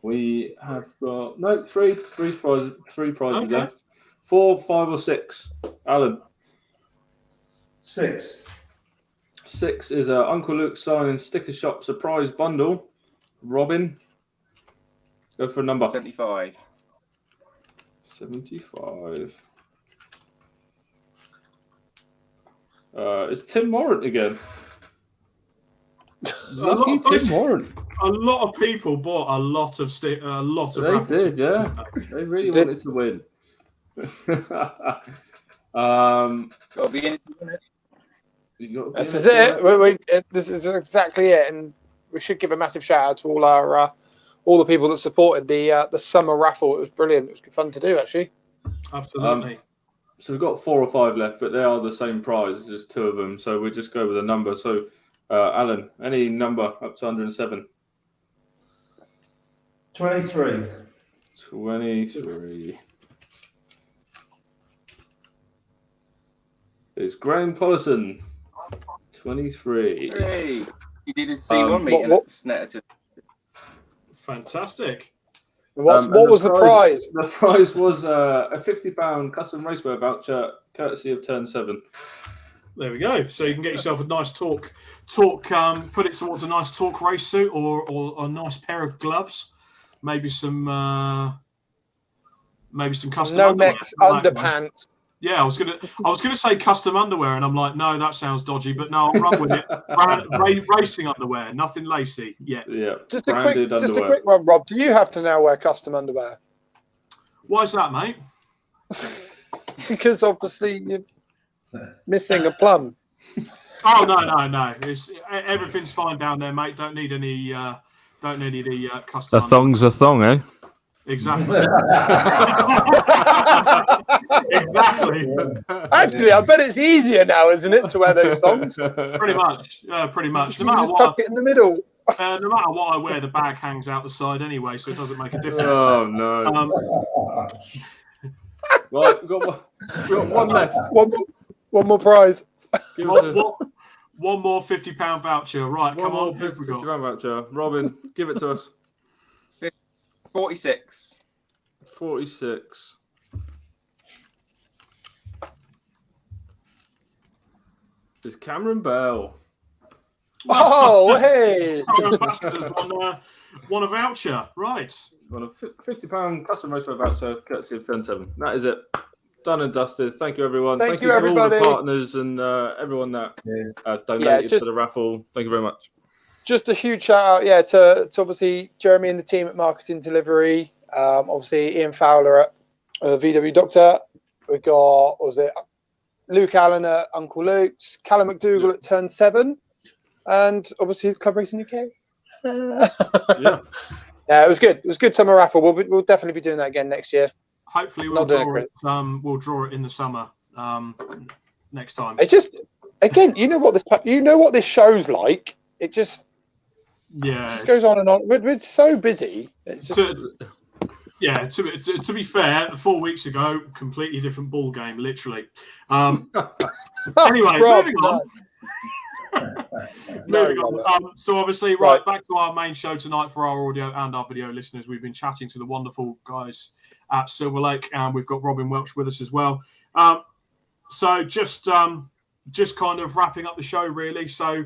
We have got three prizes Okay. left. 4, 5, or 6. Alan. 6. 6 is Uncle Luke's Sign and Sticker Shop surprise bundle. Robin. Go for a number. 75. 75. It's Tim Morant again. Lucky Tim Warren. A lot of people bought a lot of They did, yeah. They really wanted to win. Gotta be in it to win it. This is it. This is exactly it, and we should give a massive shout out to all the people that supported the summer raffle. It was brilliant. It was good fun to do, actually. Absolutely. So we've got 4 or 5 left, but they are the same prize. There's 2 of them, so we'll just go with a number. So, Alan, any number up to 107? 23. 23. It's Graham Collison. 23. Hey, you did a C1 meeting at Snetterton. Fantastic. What was the prize? The prize was a £50 custom racewear voucher, courtesy of Turn 7. There we go. So you can get yourself a nice talk. Put it towards a nice talk race suit or a nice pair of gloves. Maybe some custom underpants. Yeah, I was gonna say custom underwear, and I'm like, no, that sounds dodgy, but no, I'll run with it. Racing underwear, nothing lacy yet. Yeah, just a quick one, Rob. Do you have to now wear custom underwear? Why is that, mate? Because obviously you're missing a plum. Oh no! Everything's fine down there, mate. Don't need any custom. A thong's a thong, eh? Exactly. Exactly. Actually, I bet it's easier now, isn't it, to wear those thongs? Pretty much. No matter just tuck it in the middle. No matter what I wear, the bag hangs out the side anyway, so it doesn't make a difference. Oh no! Right, we've got one left. One more prize. One more £50 voucher. Right, come on. £50 voucher. Robin, give it to us. 46. 46. It's Cameron Bell. Oh, hey! Ambassadors won a voucher. Right. Got a £50 custom racer voucher, courtesy of Turn 7. That is it. Done and dusted. Thank you, everyone. Thank you, to everybody. all the partners and everyone that donated to the raffle. Thank you very much. Just a huge shout out, to obviously Jeremy and the team at Marketing Delivery. Obviously Ian Fowler at VW Doctor. We got Luke Allen at Uncle Luke's, Callum McDougall at Turn 7, and obviously Club Racing UK. Yeah, it was good. It was a good summer raffle. We'll definitely be doing that again next year. Hopefully we'll draw it in the summer next time. It just, again, you know what this show's like. It just goes on and on. We're so busy. To be fair, 4 weeks ago, completely different ball game, literally. Anyway, moving on. So obviously, back to our main show tonight for our audio and our video listeners. We've been chatting to the wonderful guys at Silverlake, and we've got Robin Welsh with us as well. So just kind of wrapping up the show, really. So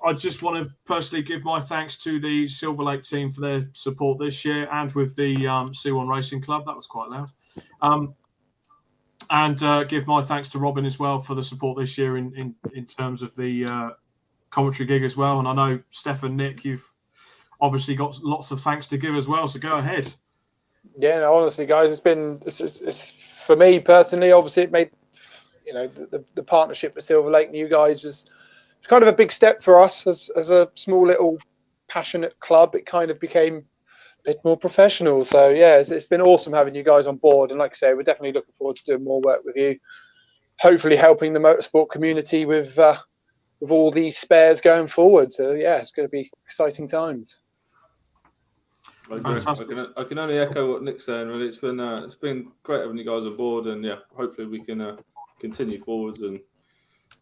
I just want to personally give my thanks to the Silverlake team for their support this year, and with the C1 Racing Club. That was quite loud. And give my thanks to Robin as well for the support this year in terms of the commentary gig as well. And I know Stefan, Nick, you've obviously got lots of thanks to give as well. So go ahead. Yeah, no, honestly, guys, it's for me personally. Obviously, it made the partnership with Silverlake and you guys was kind of a big step for us as a small little passionate club. It kind of became a bit more professional. So yeah, it's been awesome having you guys on board. And like I say, we're definitely looking forward to doing more work with you. Hopefully, helping the motorsport community with all these spares going forward. So yeah, it's going to be exciting times. Fantastic. I can only echo what Nick's saying. Really, it's been great having you guys on board, and yeah, hopefully we can continue forwards and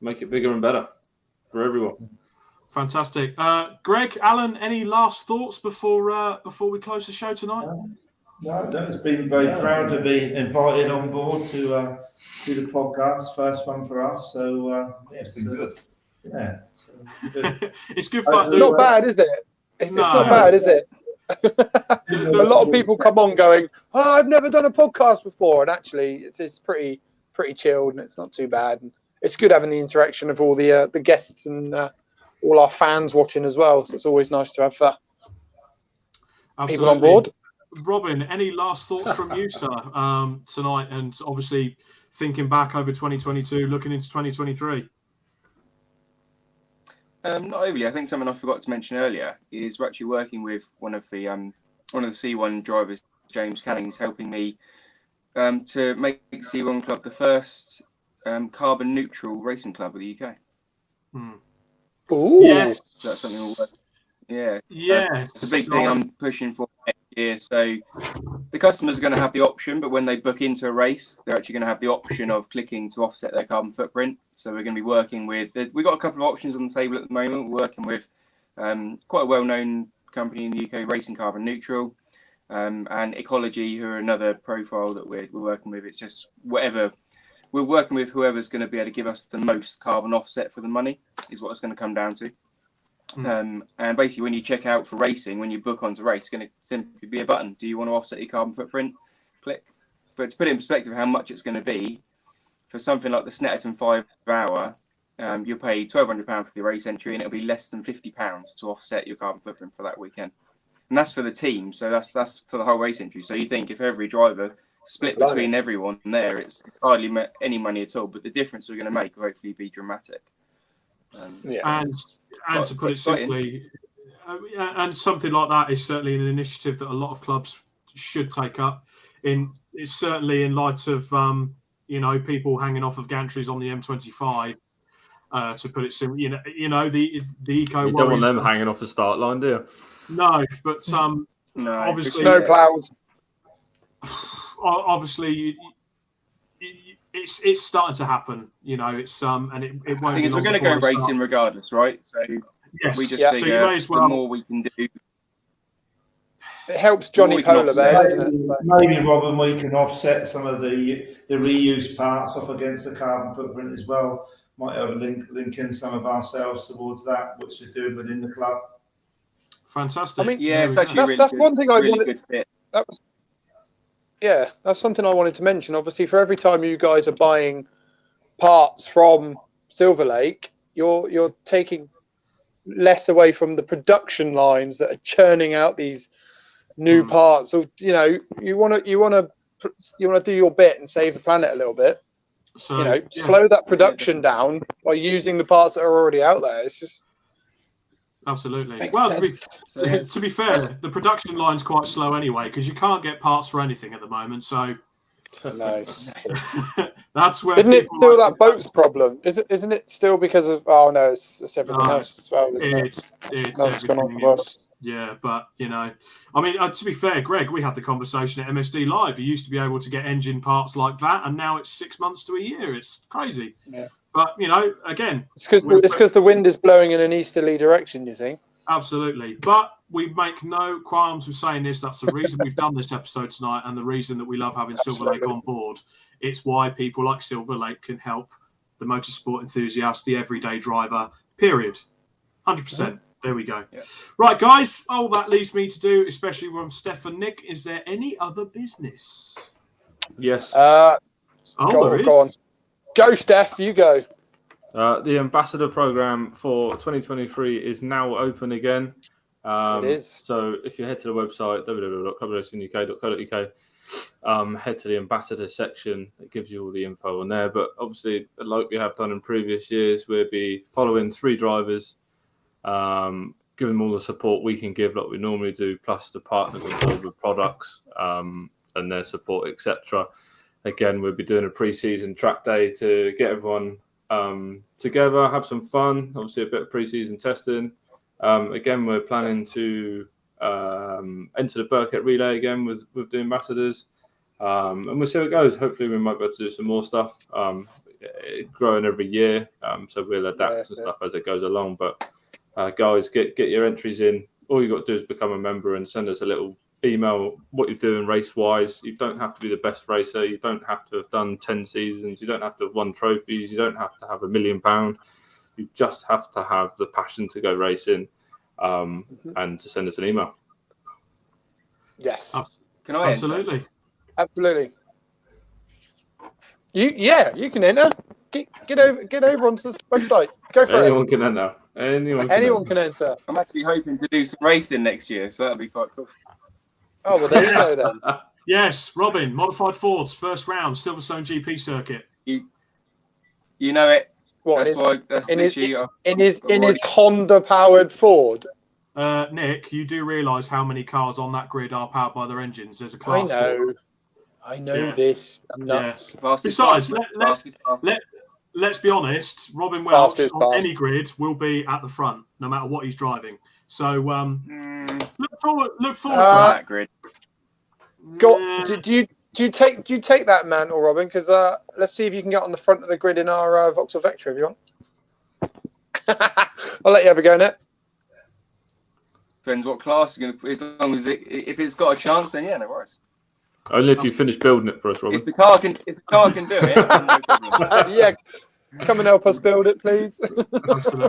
make it bigger and better for everyone. Fantastic. Greg, Alan, any last thoughts before we close the show tonight? No, it's been very proud to be invited on board to do the podcast. First one for us, so it's been good. Yeah, it's good fun. It's not bad, is it? It's not bad, is it? A lot of people come on going, "Oh, I've never done a podcast before," and actually, it's pretty chilled and it's not too bad. And it's good having the interaction of all the guests and the all our fans watching as well. So it's always nice to have people on board. Robin, any last thoughts from you, sir, tonight? And obviously thinking back over 2022, looking into 2023. Not overly. I think something I forgot to mention earlier is we're actually working with one of the C1 drivers, James Canning. He's helping me to make C1 Club the first carbon neutral racing club of the UK. Ooh. Yes, so that's something we'll work. Yeah, yeah, it's a big thing I'm pushing for next year. So the customers are going to have the option, but when they book into a race, they're actually going to have the option of clicking to offset their carbon footprint. So we're going to be working with. We've got a couple of options on the table at the moment. We're working with quite a well-known company in the UK, Racing Carbon Neutral, and Ecology, who are another profile that we're working with. It's just whatever. We're working with whoever's going to be able to give us the most carbon offset for the money is what it's going to come down to. And basically, when you check out for racing, when you book onto race, it's going to simply be a button. Do you want to offset your carbon footprint? Click. But to put it in perspective, how much it's going to be for something like the Snetterton 5 hour, you'll pay £1,200 for the race entry, and it'll be less than £50 to offset your carbon footprint for that weekend. And that's for the team. So that's for the whole race entry. So you think if every driver split between everyone there, it's hardly any money at all. But the difference we're going to make will hopefully be dramatic. And to put it simply, and something like that is certainly an initiative that a lot of clubs should take up. It's certainly in light of people hanging off of gantries on the M25. To put it simply, the eco. You don't want them hanging off the start line, do you? No, but no, obviously, snow plows. Obviously. It's starting to happen, it's and it won't. I think we're going to go racing regardless, right? So yes, we just so you may as well. The more we can do, it helps Johnny Polar Bear, doesn't it? Maybe, Robin, we can offset some of the reuse parts off against the carbon footprint as well. Might have a link in some of ourselves towards that, which we're doing within the club. Fantastic. I mean, yeah, it's actually that's one thing I wanted. Good fit. That's something I wanted to mention. Obviously, for every time you guys are buying parts from Silverlake, you're taking less away from the production lines that are churning out these new parts. So you want to do your bit and save the planet a little bit. So slow that production down by using the parts that are already out there. It's just absolutely. Well, to be fair, the production line's quite slow anyway because you can't get parts for anything at the moment. So no. That's where. Isn't it still that boat's problem? Isn't it still because of? Oh no, it's everything else as well. It's everything else. Yeah, but I mean, to be fair, Greg, we had the conversation at MSD Live. You used to be able to get engine parts like that, and now it's 6 months to a year. It's crazy. Yeah. But again, it's because the wind is blowing in an easterly direction. You think? Absolutely. But we make no qualms with saying this. That's the reason we've done this episode tonight, and the reason that we love having Silverlake on board. It's why people like Silverlake can help the motorsport enthusiast, the everyday driver. Period. 100%. There we go. Yeah. Right, guys. All that leaves me to do, especially from Stefan, Nick, is there any other business? Yes. There is. Go on. Go, Steph. You go. The ambassador program for 2023 is now open again. It is. So if you head to the website, www.clubracinguk.co.uk, head to the ambassador section. It gives you all the info on there. But obviously, like we have done in previous years, we'll be following 3 drivers, give them all the support we can give like we normally do, plus the partners involved with products and their support, etc. Again, we'll be doing a pre-season track day to get everyone together, have some fun, obviously a bit of pre-season testing. Again, we're planning to enter the Burkett Relay again with the ambassadors, and we'll see how it goes. Hopefully we might be able to do some more stuff, growing every year, so we'll adapt to stuff as it goes along. But guys, get your entries in. All you got to do is become a member and send us a little email what you're doing race-wise. You don't have to be the best racer. You don't have to have done 10 seasons. You don't have to have won trophies. You don't have to have £1 million. You just have to have the passion to go racing and to send us an email. Yes. Can I Absolutely. Absolutely. You can enter. Get over onto the website. Go for Anyone can enter. Anyone can enter. I'm actually hoping to do some racing next year, so that'll be quite cool. Oh, well, there you go then. Yes, Robin, modified Fords, first round, Silverstone GP circuit. You know it. What, That's in his Honda-powered Ford? Nick, you do realise how many cars on that grid are powered by their engines? There's a class. I know this. I'm nuts. Yeah. Besides, let's be honest. Robin Welsh on any grid will be at the front, no matter what he's driving. So look forward to that grid. Do you take that mantle, Robin? Because let's see if you can get on the front of the grid in our Vauxhall Vectra if you want. I'll let you have a go in it. Depends what class you're going to put. As long as if it's got a chance, then yeah, no worries. Only if you finish building it for us, Robin. If the car can do it, then no problem. Yeah, come and help us build it, please. Absolutely.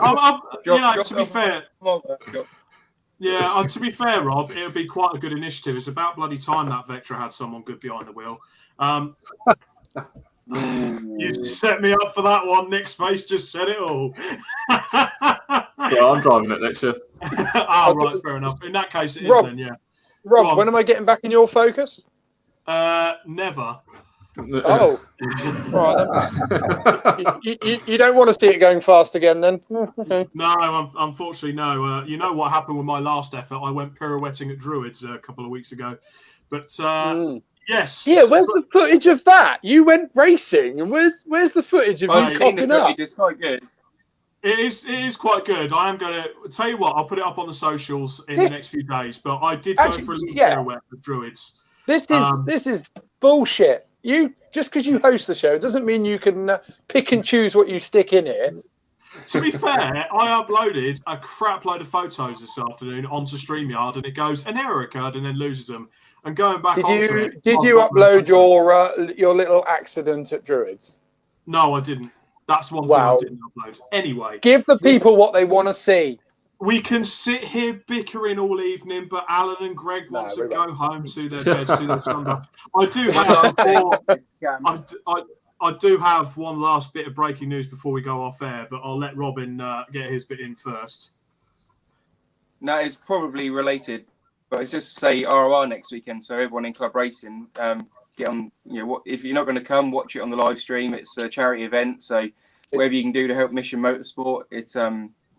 To be fair. Yeah, to be fair, Rob, it would be quite a good initiative. It's about bloody time that Vectra had someone good behind the wheel. You set me up for that one. Nick's face just said it all. Yeah, I'm driving it next year. Right, fair enough. In that case, it is Rob, then, yeah. Rob, when am I getting back in your focus? Never. Oh, right. You don't want to see it going fast again, then? Okay. No, unfortunately, no. You know what happened with my last effort? I went pirouetting at Druids a couple of weeks ago. But yes. Yeah, where's the footage of that? You went racing, and where's the footage of you cocking up? It's quite good. It is quite good. I am going to tell you what. I'll put it up on the socials in the next few days. But I did go for a little pirouette with Druids. This is bullshit. You just because you host the show doesn't mean you can pick and choose what you stick in here. To be fair, I uploaded a crap load of photos this afternoon onto StreamYard, and it goes an error occurred and then loses them. And going back, did you upload your little accident at Druids? No, I didn't. That's one thing I didn't upload. Anyway, give the people what they want to see. We can sit here bickering all evening, but Alan and Greg want to go home to their beds, to their slumber. I do have one last bit of breaking news before we go off air, but I'll let Robin get his bit in first. No, it's probably related, but it's just to say ROR next weekend, so everyone in club racing, get on. If you're not going to come, watch it on the live stream. It's a charity event, so whatever you can do to help Mission Motorsport, it's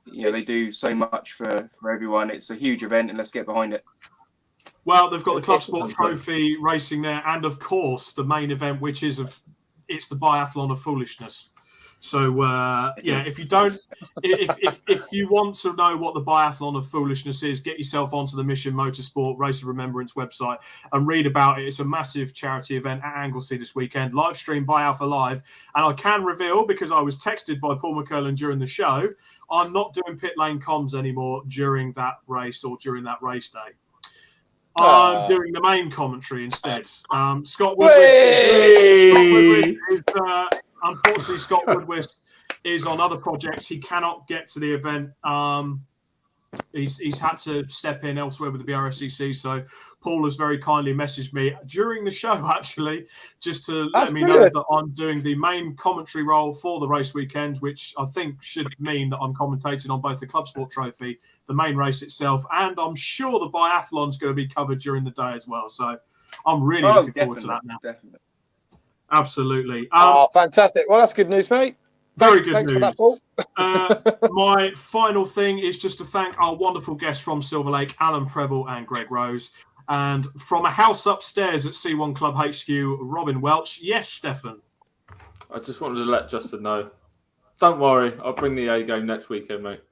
they do so much for everyone. It's a huge event, and let's get behind it. Well, they've got the Club Sport Trophy racing there, and of course the main event, which is it's the biathlon of foolishness. So if you want to know what the biathlon of foolishness is, get yourself onto the Mission Motorsport Race of Remembrance website and read about it. It's a massive charity event at Anglesey this weekend, live streamed by Alpha Live. And I can reveal, because I was texted by Paul McCurlin during the show, I'm not doing pit lane comms anymore during that race or during that race day. I'm doing the main commentary instead. Scott Woodward is unfortunately, Scott Woodward is on other projects. He cannot get to the event. He's had to step in elsewhere with the BRSCC. So Paul has very kindly messaged me during the show, actually, just to let me know that I'm doing the main commentary role for the race weekend, which I think should mean that I'm commentating on both the Club Sport Trophy, the main race itself, and I'm sure the biathlon's going to be covered during the day as well. So I'm really looking forward to that now. Definitely. Absolutely. Fantastic. Well, that's good news, mate. Very good news. For that, Paul. My final thing is just to thank our wonderful guests from Silverlake, Alan Prebble and Greg Rose. And from a house upstairs at C1 Club HQ, Robin Welch. Yes, Stefan. I just wanted to let Justin know. Don't worry, I'll bring the A game next weekend, mate.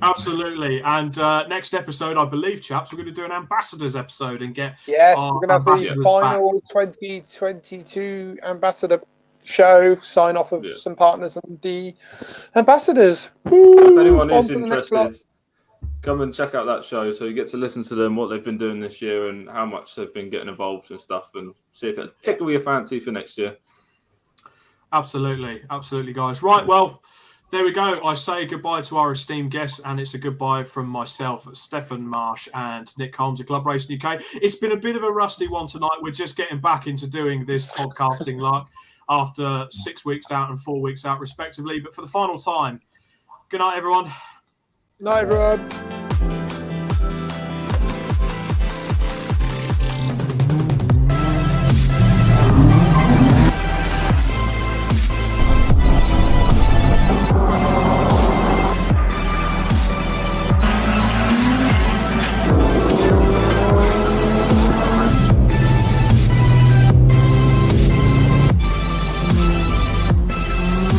Absolutely. And next episode, I believe, chaps, we're going to do an ambassadors episode and get we're going to have the final 2022 ambassador show, sign off of some partners and the ambassadors. If anyone is interested, come and check out that show so you get to listen to them, what they've been doing this year and how much they've been getting involved and stuff, and see if it'll tickle your fancy for next year. Absolutely, guys. Right, well, there we go. I say goodbye to our esteemed guests, and it's a goodbye from myself, Stefan Marsh, and Nick Holmes of Club Racing UK. It's been a bit of a rusty one tonight. We're just getting back into doing this podcasting lark. after 6 weeks out and 4 weeks out, respectively. But for the final time, good night, everyone. Night, everyone.